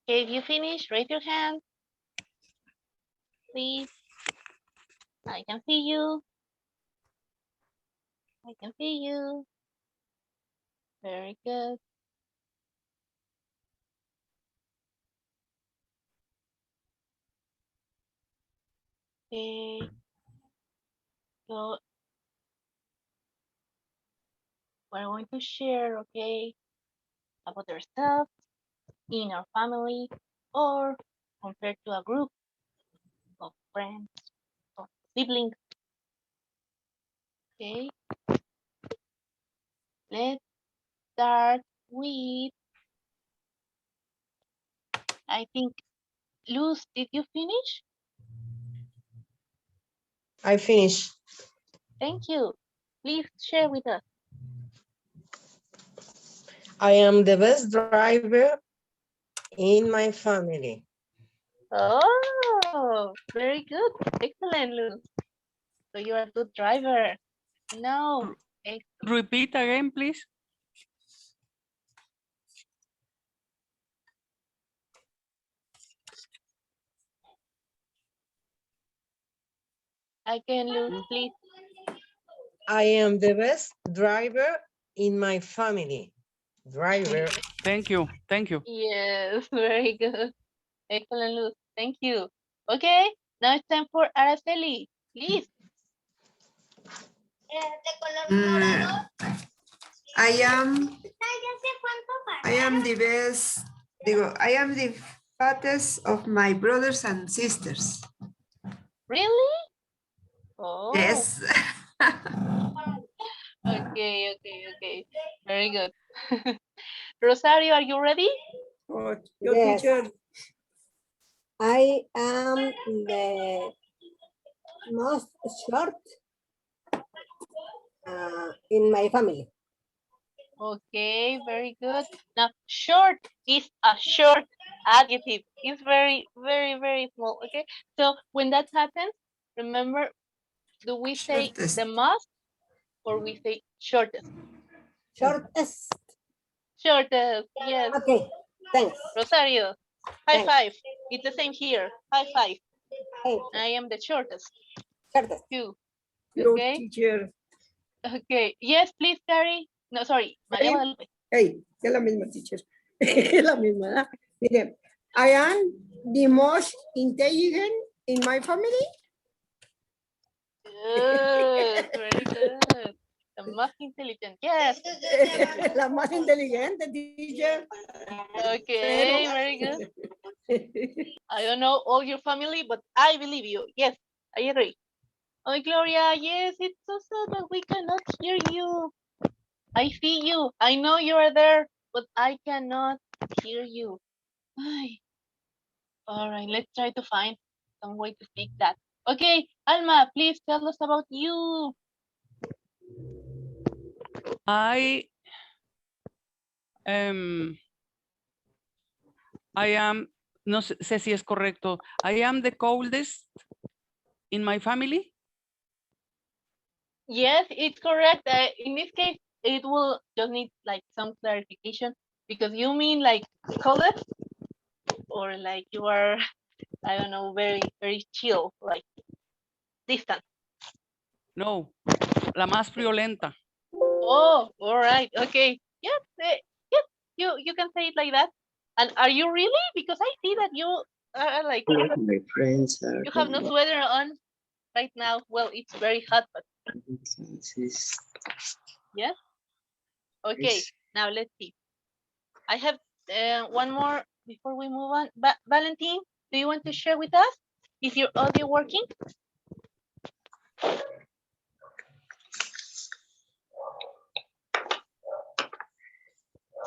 Okay, if you finish, raise your hand, please. I can see you. I can see you. Very good. Okay. So we're going to share, okay, about ourselves in our family or compared to a group of friends, of siblings. Okay. Let's start with, I think, Luz, did you finish? I finished. Thank you. Please share with us. I am the best driver in my family. Oh, very good. Excellent, Luz. So you're a good driver. No. Repeat again, please. I can lose, please. I am the best driver in my family. Driver. Thank you. Thank you. Yes, very good. Excellent, Luz. Thank you. Okay, now it's time for Araceli. Please. I am the best. I am the fattest of my brothers and sisters. Really? Oh. Yes. Okay. Very good. Rosario, are you ready? Your teacher. I am the most short in my family. Okay, very good. Now, short is a short adjective. It's very, very, very small. Okay, so when that happens, remember, do we say Shortest. the most or we say shortest? Shortest. Shortest, yes. Okay, thanks. Rosario, high Thanks. five. It's the same here. High five. Thank you. I am the shortest. Shortest. You. Your Okay. teacher. Okay. Yes, please, Gary. No, sorry. María Guadalupe. Hey, es la misma teacher. Es la misma, ¿verdad? Mire, I am the most intelligent in my family. Good. Very good. The most intelligent. Yes. La más inteligente, teacher. Okay, very good. I don't know all your family, but I believe you. Yes, I agree. Oh, Gloria, yes, it's so sad that we cannot hear you. I see you. I know you are there, but I cannot hear you. Ay. All right, let's try to find some way to fix that. Okay, Alma, please tell us about you. I am, no sé si es correcto. I am the coldest in my family. Yes, it's correct. In this case, it will just need like some clarification because you mean like coldest or like you are, I don't know, very, very chill, like distant. No, la más friolenta. Oh, all right. Okay. Yes, yes, you can say it like that. And are you really? Because I see that you are like, My friends are. you have no sweater on right now. Well, it's very hot, but yes. Okay, now let's see. I have one more before we move on. Valentin, do you want to share with us? Is your audio working?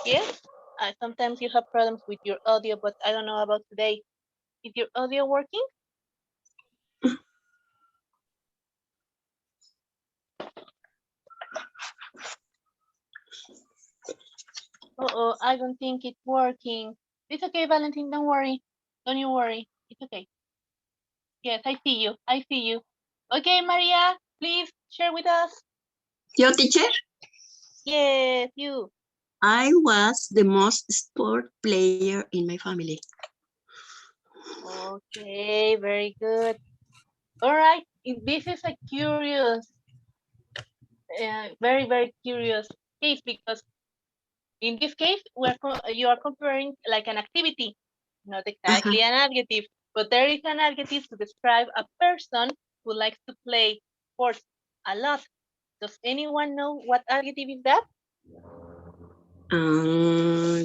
Yes. Sometimes you have problems with your audio, but I don't know about today. Is your audio working? Uh-oh, I don't think it's working. It's okay, Valentin, don't worry. Don't you worry. It's okay. Yes, I see you. I see you. Okay, Maria, please share with us. Your teacher? Yes, you. I was the most sport player in my family. Okay, very good. All right, this is a curious, very, very curious case because in this case, you are comparing like an activity, not exactly an adjective, but there is an adjective to describe a person who likes to play sports a lot. Does anyone know what adjective is that? When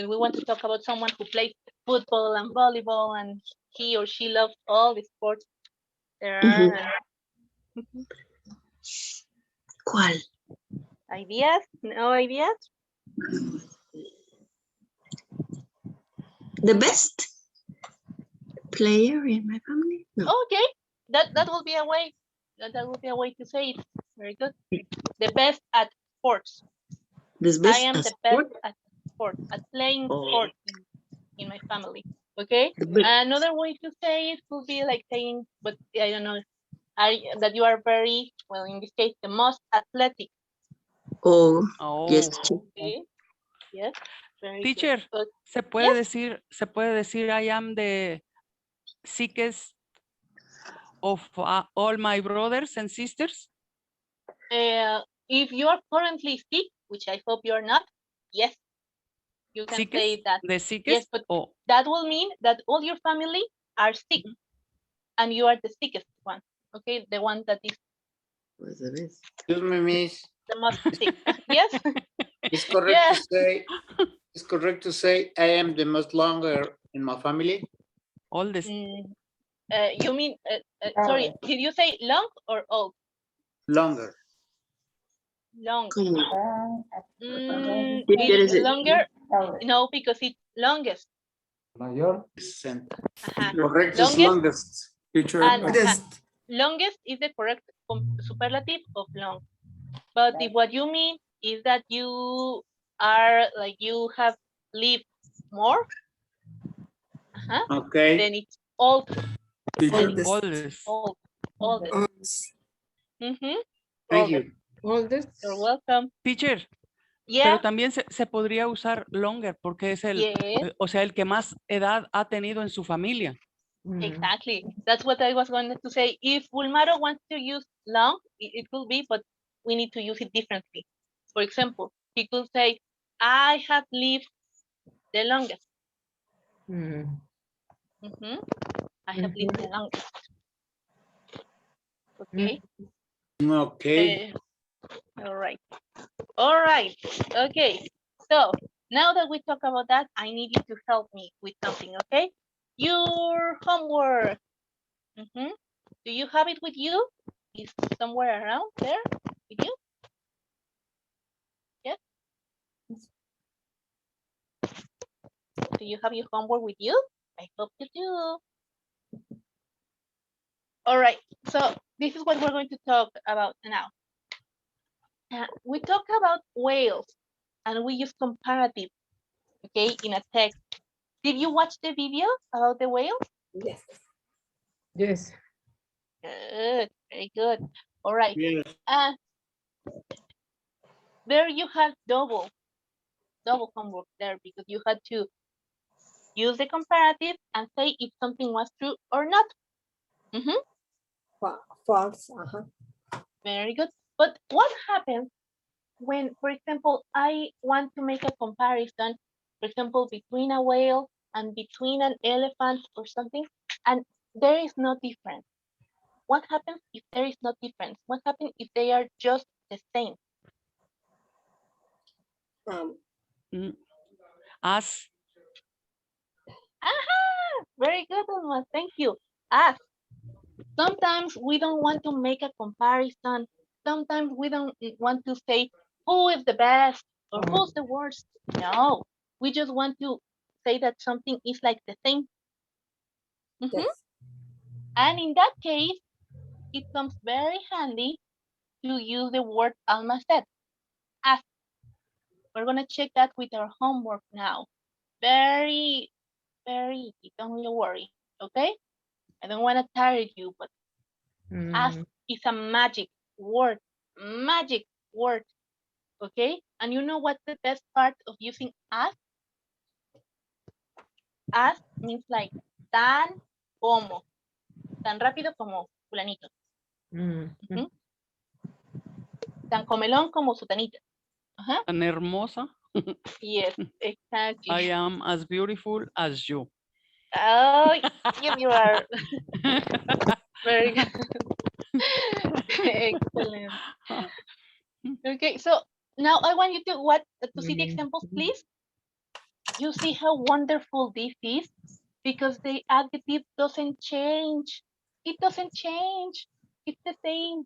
we want to talk about someone who plays football and volleyball and he or she loves all the sports, there are ¿Cuál? ideas? No ideas? The best player in my family? No. Okay, that will be a way. That will be a way to say it. Very good. The best at sports. I am the best at sports, at playing sports in my family. Okay. Another way to say it could be like saying, but I don't know, that you are very well. In this case, the most athletic. Oh, yes. Okay. Yes. Very Teacher, good. se puede decir I am the sickest of all my brothers and sisters? If you are currently sick, which I hope you're not, yes, you can Sickest? say that. The sickest? Yes, but Oh, that will mean that all your family are sick, and you are the sickest one. Okay, the one that is Excuse me, miss. the most sick. Yes. It's correct Yeah. to say, it's correct to say I am the most longer in my family. oldest. You mean? Sorry, did you say long or old? Longer. Long. Teacher, is it- Longer? No, because it's longest. Mayor. Correct is Longest. longest. Teacher. And Longest. longest is the correct superlative of long. But if what you mean is that you are like you have lived more, Okay. then it's old. Teacher. Oldest. Oldest. Mm-hmm. Thank you. Oldest. You're welcome. Teacher, Yeah. pero también se podría usar longer porque es el, Yes. o sea, el que más edad ha tenido en su familia. Exactly. That's what I was going to say. If Ulmaro wants to use long, it could be, but we need to use it differently. For example, he could say, I have lived the longest. Mhm. I have lived the longest. Okay. Okay. All right. All right. Okay. So now that we talk about that, I need you to help me with something, okay? Your homework. Do you have it with you? Is somewhere around there with you? Yes. Do you have your homework with you? I hope you do. All right. So this is what we're going to talk about now. We talk about whales and we use comparative, okay, in a text. Did you watch the video about the whales? Yes. Yes. Good, very good. All right. Yes. There you have double homework there because you had to use the comparative and say if something was true or not. False. Very good. But what happens when, for example, I want to make a comparison, for example, between a whale and between an elephant or something, and there is no difference? What happens if there is no difference? What happens if they are just the same? As. Aha! Very good, Alma. Thank you. As. Sometimes we don't want to make a comparison. Sometimes we don't want to say who is the best or who's the worst. No, we just want to say that something is like the same. Yes. And in that case, it comes very handy to use the word Alma said. As. We're going to check that with our homework now. Very, very easy. Don't you worry. Okay? I don't want to tire you, but as is a magic word. Magic word. Okay? And you know what's the best part of using as? As means like tan como. Tan rápido como fulanito. Tan comelón como sutanita. Tan hermosa. Yes, exactly. I am as beautiful as you. Oh, yes, you are. Very good. Excellent. Okay, so now I want you to see the examples, please. You see how wonderful this is because the adjective doesn't change. It doesn't change. It's the same.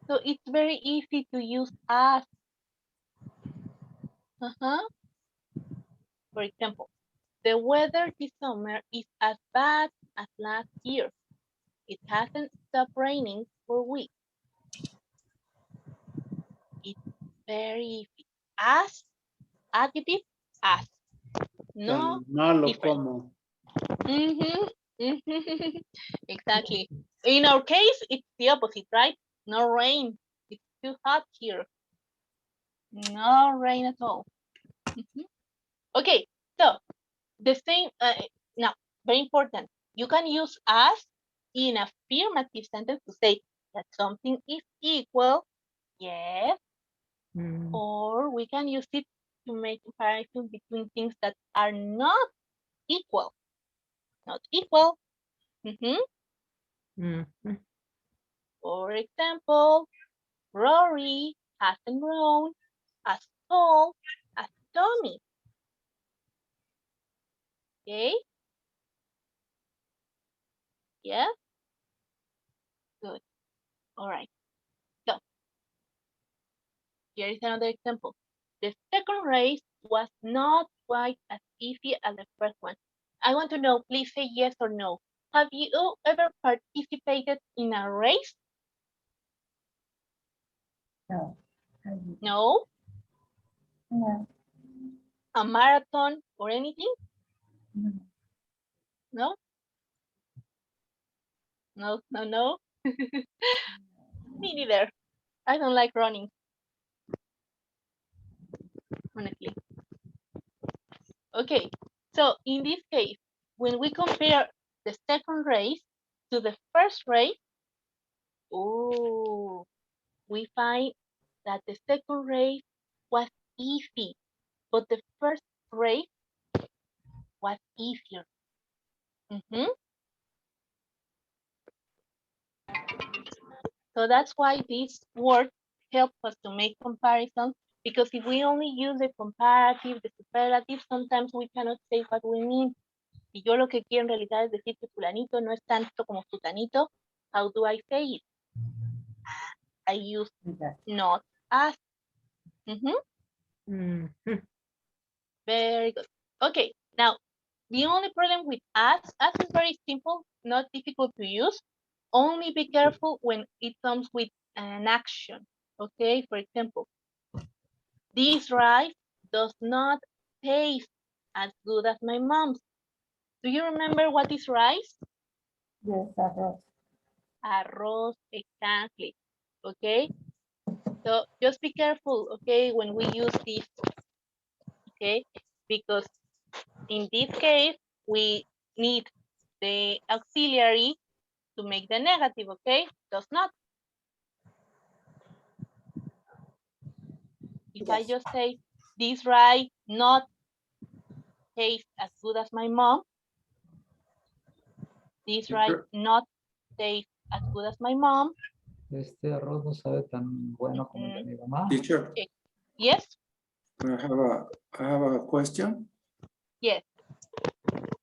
So it's very easy to use as. For example, the weather this summer is as bad as last year. It hasn't stopped raining for weeks. It's very easy. As, adjective, as. No. Tan malo como. Exactly. In our case, it's the opposite, right? No rain. It's too hot here. No rain at all. Okay, so the same. Now, very important. You can use as in affirmative sentence to say that something is equal, yes, or we can use it to make comparison between things that are not equal. Not equal. For example, Rory hasn't grown as tall as Tommy. Okay? Yeah? Good. All right. So, here is another example. The second race was not quite as easy as the first one. I want to know, please say yes or no. Have you ever participated in a race? No. No? No. A marathon or anything? No. No? No, no, no. Me neither. I don't like running, honestly. Okay, so in this case, when we compare the second race to the first race, oh, we find that the second race was easy, but the first race was easier. So that's why this word helps us to make comparisons, because if we only use the comparative, the superlative, sometimes we cannot say what we mean. Si yo lo que quiero en realidad es decir que fulanito no es tanto como sutanito, how do I say it? I use not as. Very good. Okay, now the only problem with as is very simple, not difficult to use. Only be careful when it comes with an action. Okay, for example, this rice does not taste as good as my mom's. Do you remember what is rice? Yes, arroz. Arroz, exactly. Okay, so just be careful, okay, when we use this, okay, because in this case, we need the auxiliary to make the negative, okay? Does not. If I just say, this rice not taste as good as my mom, this rice not taste as good as my mom. Este arroz no sabe tan bueno como el de mi mamá. Teacher, Yes? I have a question. Yes.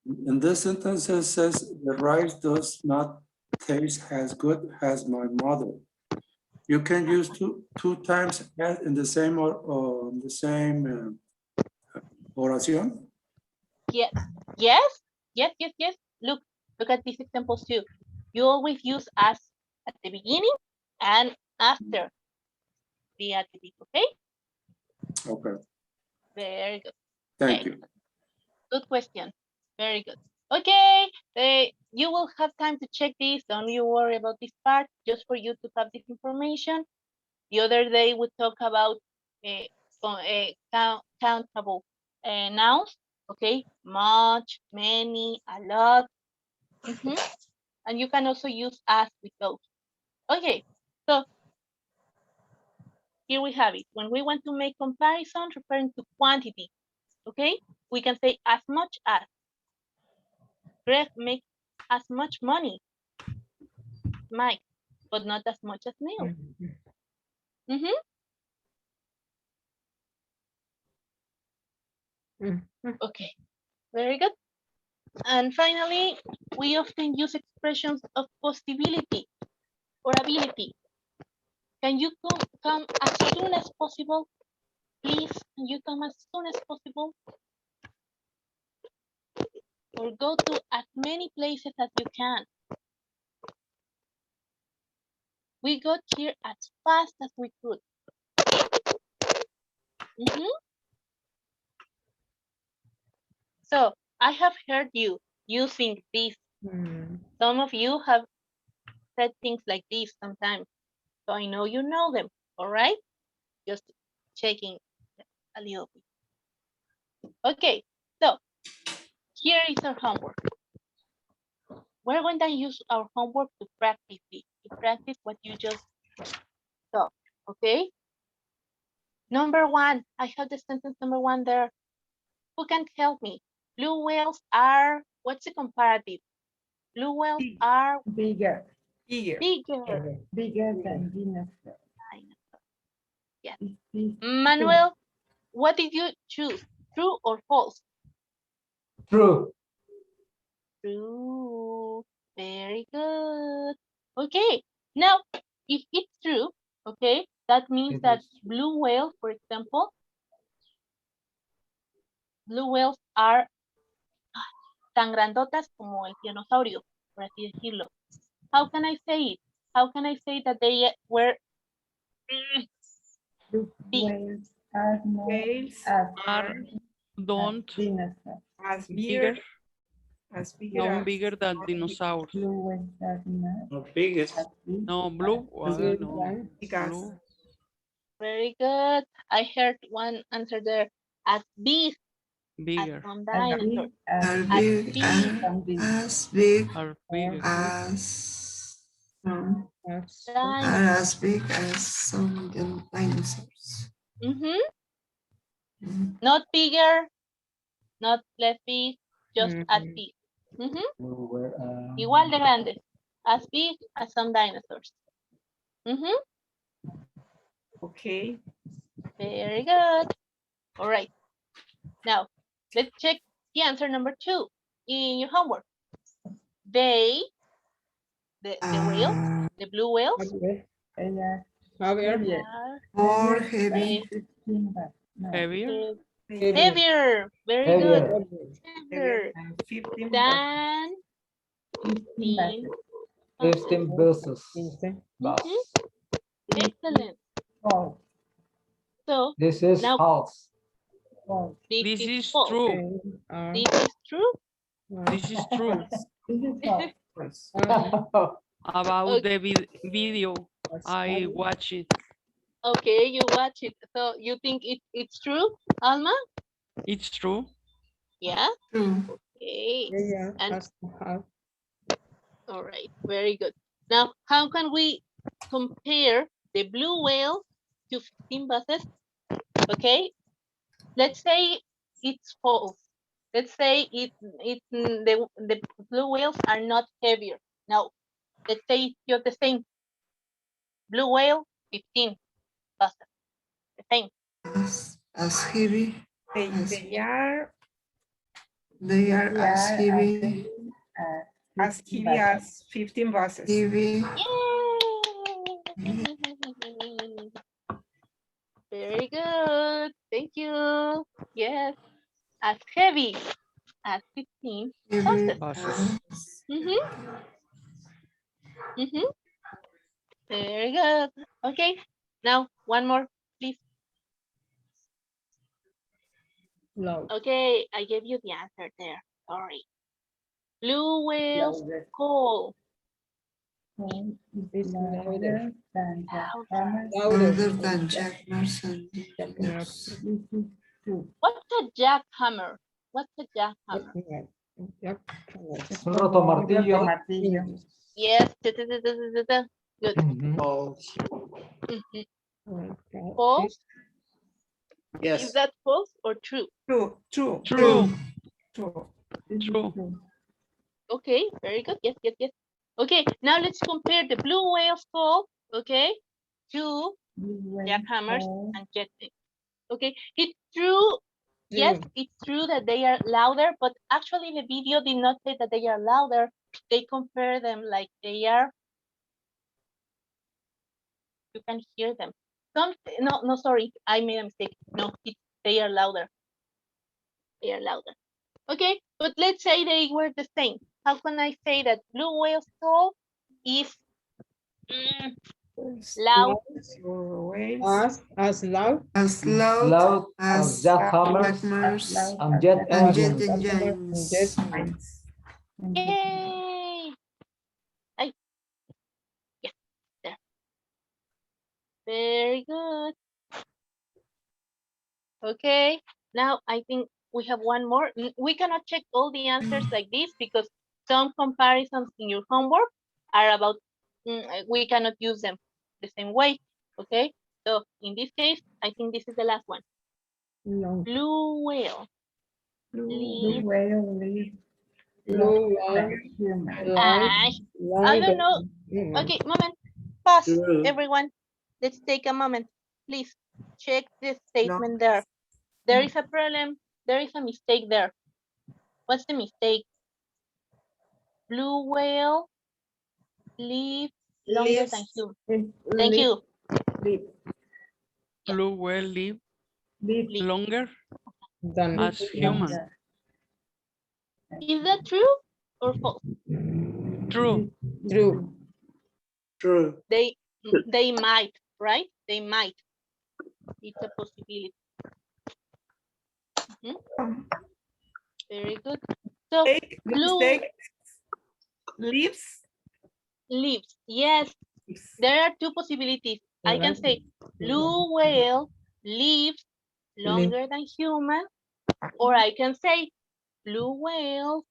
In this sentence, it says the rice does not taste as good as my mother. You can use two times as in the same or the same oración. Yes. Yes. Yes. Yes. Yes. Look at these examples too. You always use as at the beginning and after the adjective. Okay. Okay. Very good. Thank you. Good question. Very good. Okay, you will have time to check this. Don't you worry about this part, just for you to have this information. The other day we talked about countable nouns, okay? Much, many, a lot. And you can also use as with those. Okay, so here we have it. When we want to make comparisons referring to quantity, okay? We can say as much as. Greg makes as much money, Mike, but not as much as Neil. Okay, very good. And finally, we often use expressions of possibility or ability. Can you come as soon as possible? Please, can you come as soon as possible? Or go to as many places as you can. We got here as fast as we could. So I have heard you using this. Some of you have said things like this sometimes. So I know you know them, all right? Just checking a little bit. Okay, so here is our homework. we're going to use our homework to practice it, to practice what you just saw, okay? Number one, I have the sentence number one there. Who can help me? Blue whales are, what's the comparative? Blue whales are Bigger. bigger. Bigger than dinosaur. Yes. Is Manuel, what did you choose? True or false? True. True. Very good. Okay. Now, if it's true, okay, that means that blue whale, for example, blue whales are tan grandotas como el dinosaurio, por así decirlo. How can I say it? How can I say that they were big? whales are not Are don't dinosaurs. As bigger, bigger. As bigger. no as- bigger than dinosaurs. Blue whales are not Or biggest. No blue. No Because blue. Very good. I heard one answer there. As big as Bigger. some as dinosaurs. big as Are As big, big. some as big Are bigger. as Dinosaurs. as big as some dinosaurs. Not bigger, not less big, just as big. Igual de grandes. As big as some dinosaurs. okay. Very good. All right. Now, let's check the answer number two in your homework. They, the whales, the blue whales, Javier. are More heavy. Heavier. heavier. Very good. Heavier 15 than 15. 15 buses. Bus. Excellent. So This is now false. This is false. true. This is true. This is true. false. About the video, I watch it. Okay, you watch it. So you think it's true, Alma? It's true. Yeah. True. Okay. Yeah. And all right, very good. Now, how can we compare the blue whale to 15 buses? Okay, let's say it's false. Let's say the blue whales are not heavier. Now, let's say you're the same. Blue whale, 15 buses. The same. As heavy. They are They are as heavy. as heavy as 15 buses. Heavy. Yay! Very good. Thank you. Yes. As heavy as 15 buses. Very good. Okay. Now, one more, please. Loud. Okay, I gave you the answer there. Sorry. Blue whales call. Louder. Louder than jackhammers and What's a jackhammer? What's a jackhammer? Es un rotomartillo. Yes. Good. False. False? Yes. Is that false or true? True. True. True. True. True. Okay, very good. Yes. Okay, now let's compare the blue whale's call, okay, to jackhammers and jet wings. Okay, it's true. Yes, it's true that they are louder, but actually the video did not say that they are louder. They compare them like they are. You can hear them. No, sorry, I made a mistake. No, they are louder. They are louder. Okay, but let's say they were the same. How can I say that blue whale's call is loud? As loud as jackhammers and jet engines. Yay! Yeah, there. Very good. Okay, now I think we have one more. We cannot check all the answers like this because some comparisons in your homework are about, we cannot use them the same way, okay? So in this case, I think this is the last one. No. Blue whale. Blue Leave. whale lives Blue longer whale than human. lives I don't know. human. Okay, moment. Pause, True. everyone. Let's take a moment. Please check the statement No. there. There is a problem. There is a mistake there. What's the mistake? Blue whale live longer than Lives. human. Thank you. Blue whale live Live longer Than as human. longer. Is that true or false? True. true. True. They might, right? They might. It's a possibility. Mhm. Very good. So Mistake, blue mistake. Leaves. leaves. Yes, there are two possibilities. I can say blue whale lives longer than human, or I can say blue whale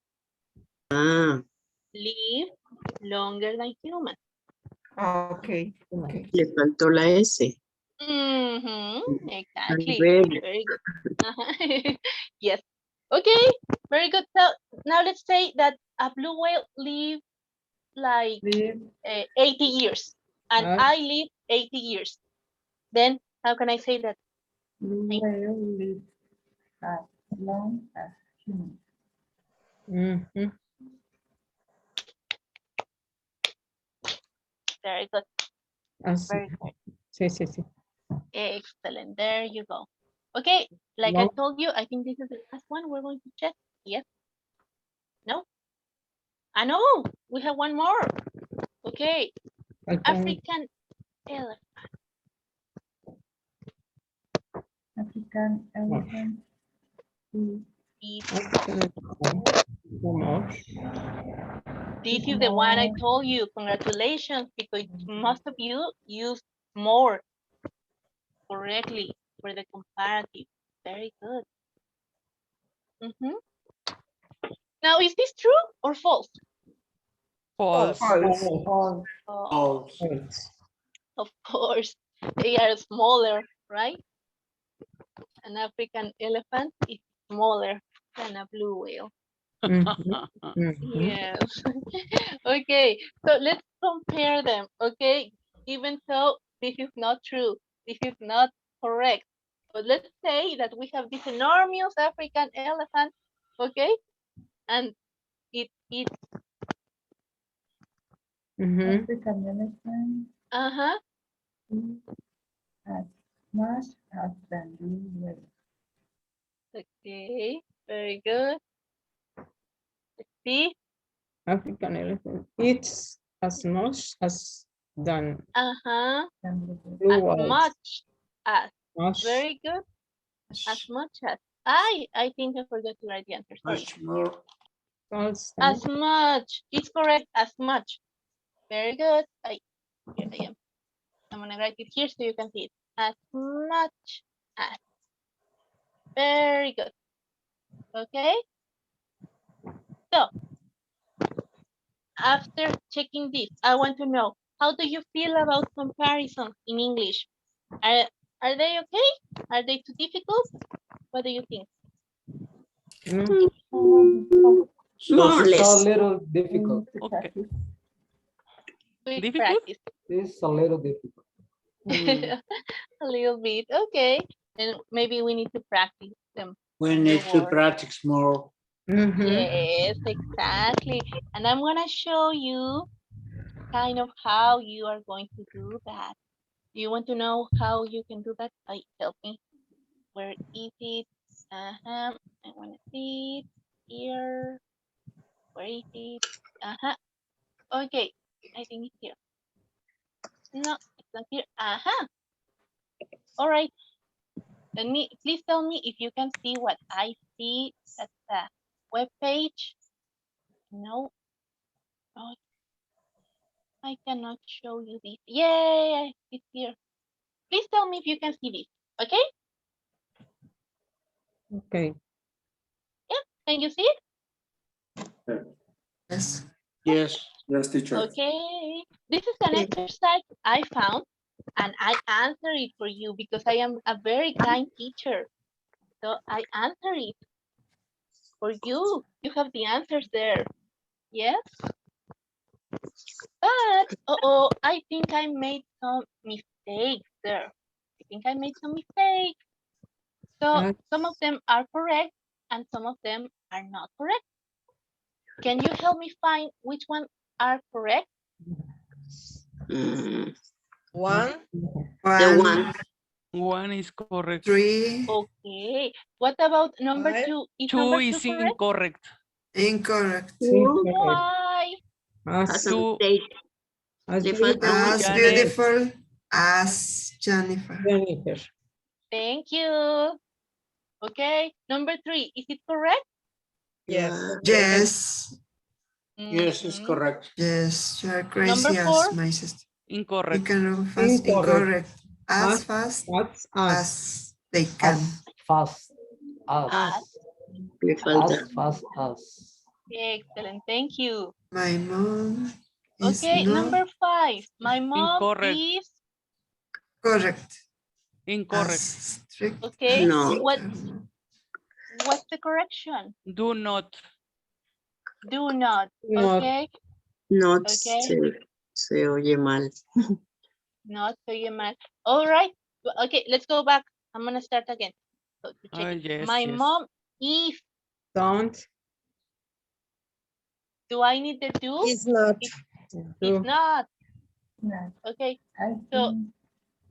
Ah, live longer than human. Okay. Okay. le faltó la S. Exactly. ver. Very good. Yes. Okay. Very good. So now let's say that a blue whale live like 80 years, and I live 80 years. Then how can I say that? Blue whale lives as long as human. Mhm. Very good. Así. Very good. Sí, sí, sí. Excellent. There you go. Okay. Like I told you, I think this is the last one we're going to check. Yes. No. I know. We have one more. Okay. African elephant. African elephant This is the one I told you. Congratulations, because most of you used more correctly for the comparative. Very good. Now, is this true or false? False. False. Of course, they are smaller, right? An African elephant is smaller than a blue whale. Yes. Okay, so let's compare them. Okay, even though this is not true, this is not correct, but let's say that we have this enormous African elephant, okay, and it eats. African elephant as much as the blue whale. Okay, very good. Let's see. African elephant eats as much as than blue As whales. much as. Much. Very good. As much as. I think I forgot to write the answer. Sorry. Much more. As much. It's correct. As much. Very good. Here I am. I'm gonna write it here so you can see it. As much as. Very good. Okay. So after checking this, I want to know, how do you feel about comparisons in English? Are they okay? Are they too difficult? What do you think? More or less. A little difficult. Okay. Quick Difficult? practice. It's a little difficult. A little bit. Okay. And maybe we need to practice them. We need to practice more. Yes, exactly. And I'm gonna show you kind of how you are going to do that. Do you want to know how you can do that? Help me. Where is it? I want to see it here. Where is it? Okay, I think it's here. No, it's not here. All right. Please tell me if you can see what I see at the web page. No. Oh, I cannot show you this. Yay, it's here. Please tell me if you can see this. Okay? Okay. Yeah, can you see it? Yes. Yes. Yes, teacher. Okay. This is an exercise I found and I answer it for you because I am a very kind teacher. So I answer it for you. You have the answers there. Yes? But, I think I made some mistakes there. I think I made some mistakes. So some of them are correct and some of them are not correct. Can you help me find which ones are correct? One. The one. One is correct. 3. Okay. What about number Five. 2? Is Two number is 2 correct? incorrect. Incorrect. Why? As, Two. as Le falta beautiful As Janet. beautiful as Jennifer. Jennifer. Thank you. Okay. Number 3, is it correct? Yes. Yes. Yes, it's Mhm. correct. Yes, you are crazy Number as 4? my sister. You Incorrect. can run fast. Incorrect. Incorrect. As As fast as as they can. fast As. Le falta. as fast as. Excellent. Thank you. My mom is Okay. not Number 5. My mom Incorrect. is. correct. Incorrect. As strict Okay. as No. What's the correction? Do not. Do not. Not. Okay. Not Okay. se oye mal. Not so you man. All right. Okay, let's go back. I'm gonna start again. So to check it. Yes, My yes. mom is. Don't. Do I need the do? It's not. It's not. No, Okay. I So think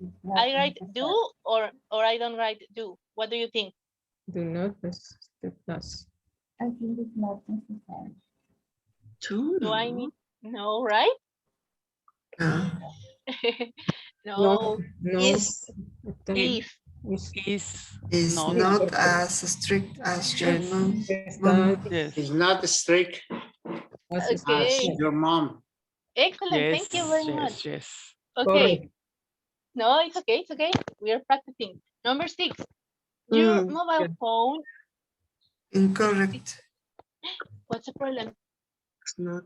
it's not I write necessary. do or I don't write do. What do you think? Do not plus. I think it's not necessary. Tú Do I no. need no, right? No. No. No. Is. Is. Is Not, not. as strict as your Yes. mom. Yes. It's not strict as Okay. your mom. Excellent. Yes. Thank you very Yes. much. Yes. Okay. No, it's okay. It's okay. We are practicing. Number 6. Your mobile phone. Incorrect. What's the problem? It's not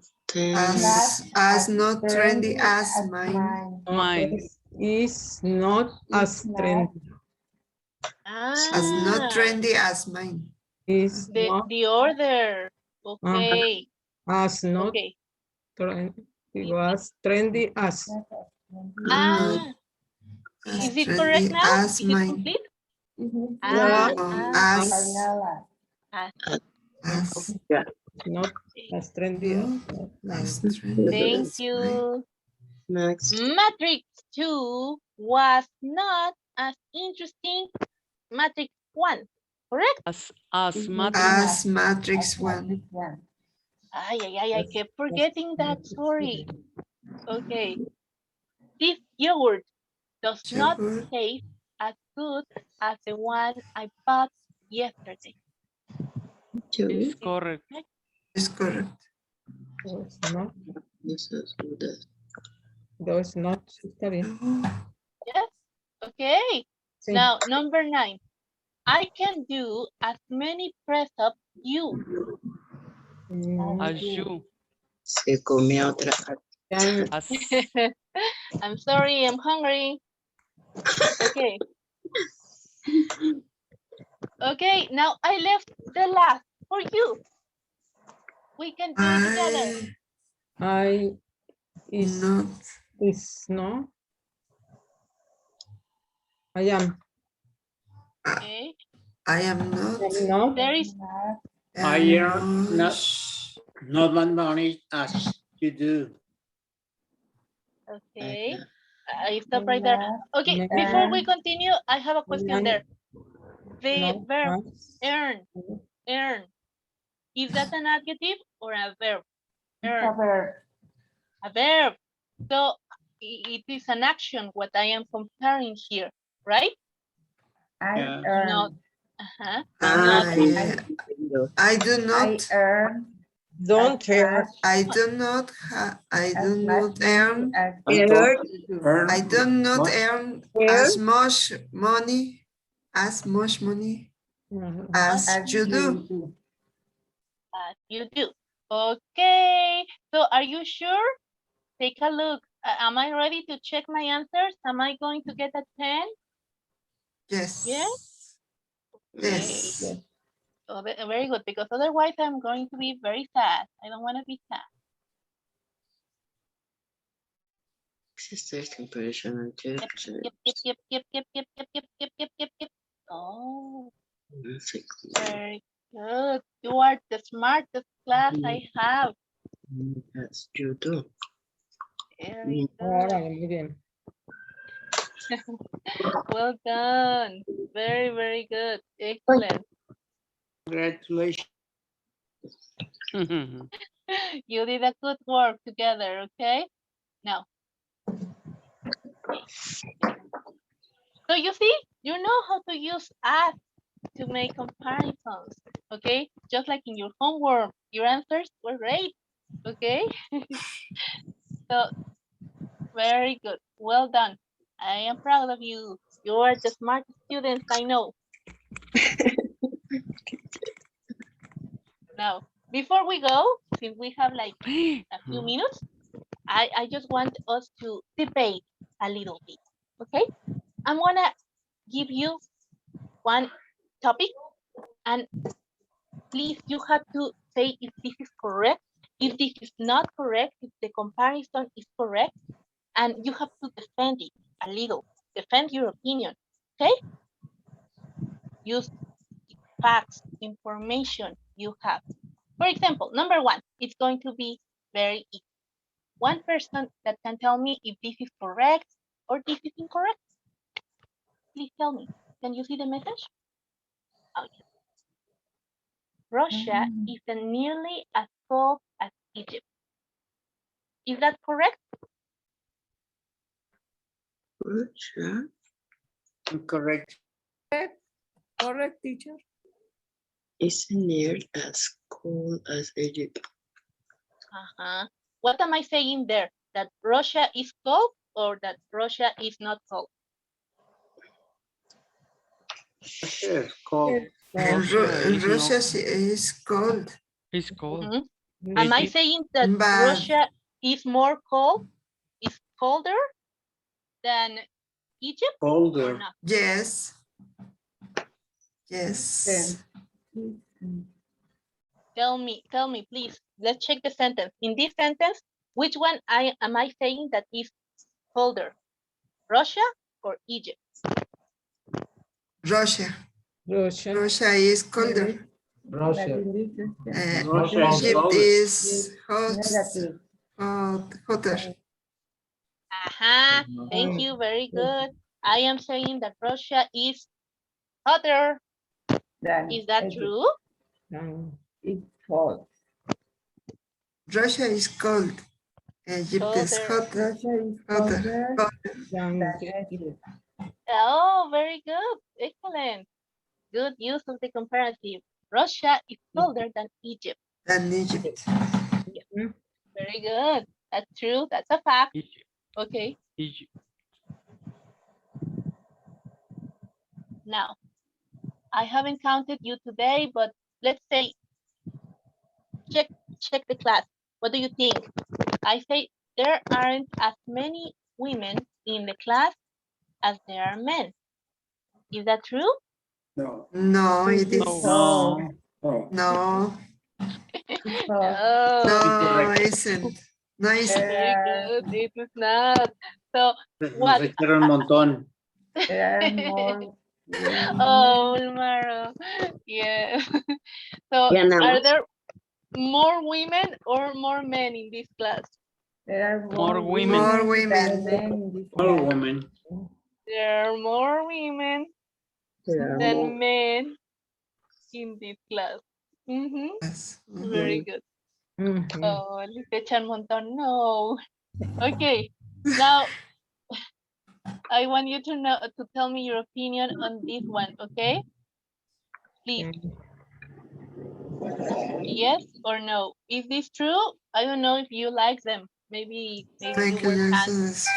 As not trendy as mine. Mine. Is not as trendy. As not Ah, trendy as mine. Is not the order. Okay. as not Okay. trendy. It was trendy as. Ah, As is it trendy correct now? as Is it mine. complete? Yeah. As Yeah. Not as trendy as mine. as trendy Thank as you. mine. Next. Matrix 2 was not as interesting. Matrix 1, correct? As matrix. As Matrix 1. I kept forgetting that. Sorry. Okay. This yogurt does not Yogurt. taste as good as the one I bought yesterday. Is correct. Is correct. Those not. This is good. Those not. Está bien. Yes. Okay. Sí. Now, number 9. I can do as many press-ups you. As you. Se come otra. As. I'm sorry, I'm hungry. Okay. Okay, now I left the last for you. We can do it together. I is Not. is no. I am. Okay. I am not. I'm not. There is I earn not much money as you do. okay. I stop right there. Okay, Never. before we continue, I have a question there. The No, verb as. earn. Is that an adjective or a verb? It's Earn. a verb. A verb. So it is an action what I am comparing here, right? I earn. Not. I do not. I earn. Don't earn. I do not. I do not earn. Earn. I do not earn as much money. As much money as you do. As you do. Okay, so are you sure? Take a look. Am I ready to check my answers? Am I going to get a 10? Yes. Yes? Yes. Okay. Oh, very good, because otherwise I'm going to be very sad. I don't want to be sad. Sisters comparison and Yep, yep, yep, yep, yep, yep, yep, yep, yep, yep, yep, yep, yep. Oh, very good. You are the smartest class I have. Yes, you do. Very Ahora, good. muy bien. Well done. Very, very good. Excellent. Congratulations. You did a good work together, okay? Now. So you see, you know how to use as to make comparisons, okay? Just like in your homework, your answers were great, okay? So, very good. Well done. I am proud of you. You are the smartest students I know. Now, before we go, since we have like a few minutes, I just want us to debate a little bit, okay? I'm gonna give you one topic, and please, you have to say if this is correct, if this is not correct, if the comparison is correct, and you have to defend it a little, defend your opinion, okay? Use facts, information you have. For example, number one, it's going to be very easy. One person that can tell me if this is correct or this is incorrect. Please tell me. Can you see the message? Oh, yes. Russia is nearly as cold as Egypt. Is that correct? Russia. Correct. Correct, teacher. Isn't near as cold as Egypt. What am I saying there? That Russia is cold or that Russia is not cold? Russia is cold. Russia is cold. It's cold. Am I saying that But Russia is more cold, is colder than Egypt? Colder. Or not? yes. Yes. Tell me, please. Let's check the sentence. In this sentence, which one am I saying that is colder? Russia or Egypt? Russia. Russia. Russia is colder. Russia is Egypt colder. is hotter. Thank you. Very good. I am saying that Russia is hotter. Is that true? It's cold. Russia is cold. Egypt is hotter. Russia is colder than Hotter. Egypt. Oh, very good. Excellent. Good use of the comparative. Russia is colder than Egypt. Than Egypt. Very good. That's true. That's a fact. Okay. Now, I haven't counted you today, but let's say, check the class. What do you think? I say there aren't as many women in the class as there are men. Is that true? No. No, it is. No. No. No. No, Isn't. No, isn't. very good. It is not. So Nos what? echaron un montón. There are more Oh, Maro. Yeah. So are there more women or more men in this class? There are More women. More than women. men in this All class. women. There are more women than men in this class. Yes. Very good. Oh, les echan montón. No. Okay. Now, I want you to tell me your opinion on this one, okay? Please. Yes or no? Is this true? I don't know if you like them. Maybe you Michael were Jackson fans. is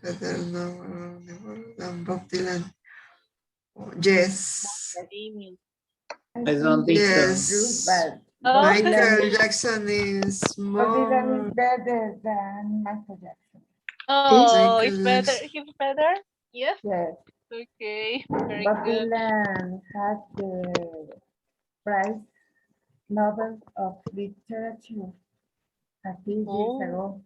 better than Bob Dylan. Yes. I don't think so. Yes. True, but Oh, Michael Jackson is Bob Dylan more. is better than Michael Jackson. oh, it's Michael better. is- He's better. Yes. Yes. Okay. Very Bob good. Dylan has the prize Nobel of Literature a few years ago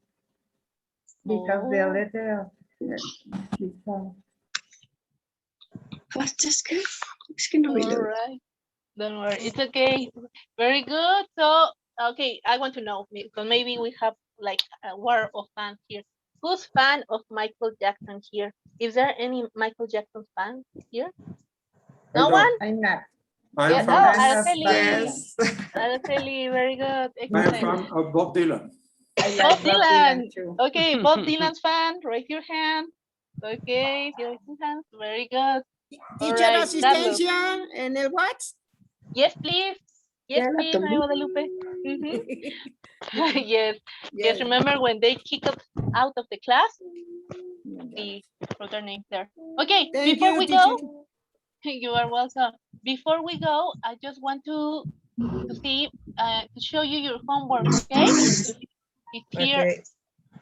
because the Oh. letter of his song. Es que no me All lo. right. Don't worry. It's okay. Very good. So, okay, I want to know because maybe we have like a war of fans here. Who's fan of Michael Jackson here? Is there any Michael Jackson fan here? No I one? don't. I'm not. I'm Yeah. fan Oh, of, Araceli. Yes. Araceli, very good. I'm Excellent. fan of Bob Dylan. I Bob like Bob Dylan. Dylan too. Okay, Bob Dylan's fan. Raise your hand. Okay, raise your hands. Very good. All Teacher right, Carlos. asistencia en el what? Yes, please. Yes, Ya la please, tomé. María Guadalupe. Mhm. Yes. Yes, remember when they kick us out of the class? The other name there. Okay, Thank before you, we teacher. go, you are welcome. Before we go, I just want to see, to show you your homework, okay? It's here. Okay.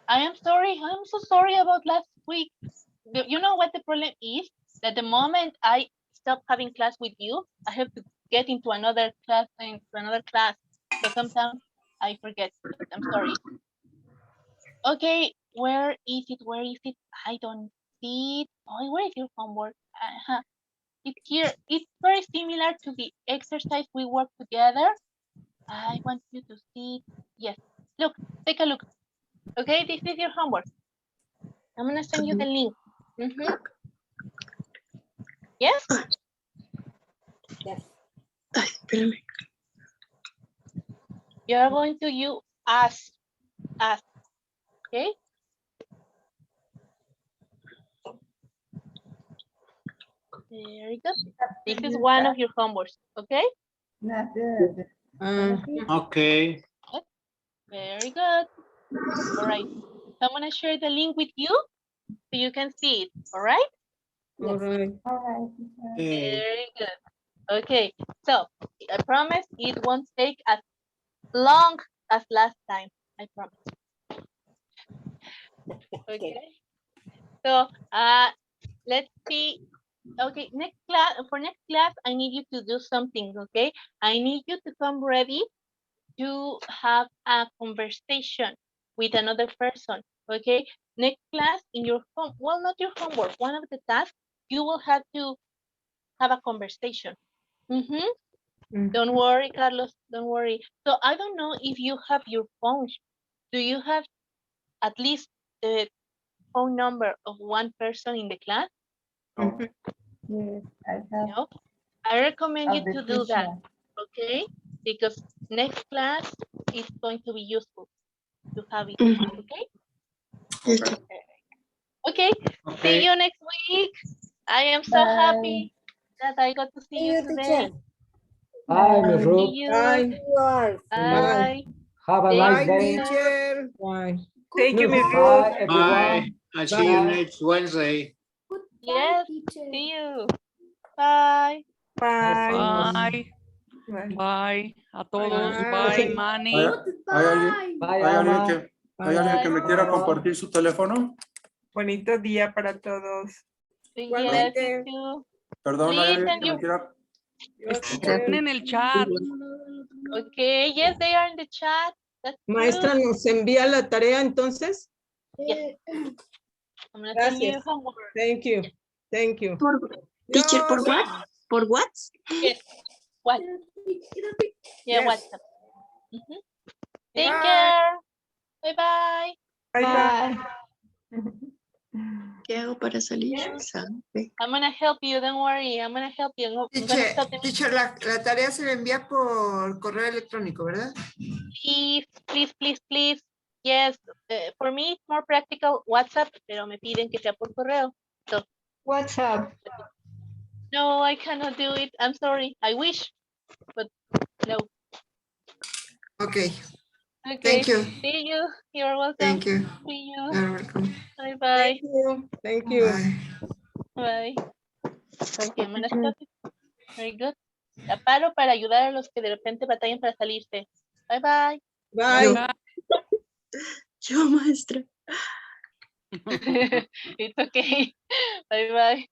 I am sorry. I'm so sorry about last week. You know what the problem is? That the moment I stop having class with you, I have to get into another class. So sometimes I forget. I'm sorry. Okay, where is it? Where is it? I don't see it. Oh, where is your homework? It's here. It's very similar to the exercise we work together. I want you to see it. Yes. Look, take a look. Okay, this is your homework. I'm gonna send you the link. Mhm. Yes? Yes. Ay, espérame. You're going to use as. Okay? Very good. This is one of your homeworks. Okay? Not good. Okay. Very good. All right. So I'm gonna share the link with you so you can see it. All right? All right. All right. teacher. Okay. Very good. Okay. So I promise it won't take as long as last time. I promise. Okay. So let's see. Okay, for next class, I need you to do something, okay? I need you to come ready to have a conversation with another person, okay? Next class in your home, well, not your homework, one of the tasks, you will have to have a conversation. Don't worry, Carlos, don't worry. So I don't know if you have your phone. Do you have at least the phone number of one person in the class? Yes, I have. No? I recommend you Of the to do that, teacher. okay? Because next class is going to be useful to have it, Mhm. okay? Listo. Okay, see Okay. you next week. I am so Bye. happy that I got to see you today. Bye, Miss See Ruth. you. Bye. Bye. Have a Thank nice Bye, day. teacher. Bye. Thank you, Miss Bye, Ruth. everyone. Bye. I'll see you Bye. next Wednesday. Yes, see you. Bye. Bye. Bye. Bye. Bye a todos. Bye. Bye, Manny. ¿Hay alguien, Bye, hay alguien Ama. que, hay alguien que me quiera Bye. compartir su teléfono? Bonito día para todos. Yes, Igualmente. you too. Perdón, ¿hay Please alguien send que me your. quiera? Están en el chat. Okay, yes, they are in the chat. That's Maestra, good. ¿nos envía la tarea entonces? Yes. I'm gonna send you your Gracias. homework. Thank you. Thank you. Teacher, ¿por Dios. what? ¿Por what? Yes. What? Yeah, Yes. WhatsApp. Take Bye. care. Bye bye. Bye, bye. ¿Qué hago para salir? Sabe. I'm gonna help you. Don't worry. I'm gonna help you. I'm gonna stop the Teacher, la tarea se le envía por correo electrónico, ¿verdad? Please, please, please, please. Yes, for me it's more practical WhatsApp, pero me piden que sea por correo. So, WhatsApp. no, I cannot do it. I'm sorry. I wish, but no. Okay. Okay. Thank you. See you. You're welcome. Thank you. See you. You're welcome. Bye bye. Thank you. Thank you. Bye. Bye. Okay, I'm gonna stop it. Very good. La paro para ayudar a los que de repente batallan para salirse. Bye, bye. Bye. Yo, maestra. It's okay. Bye, bye.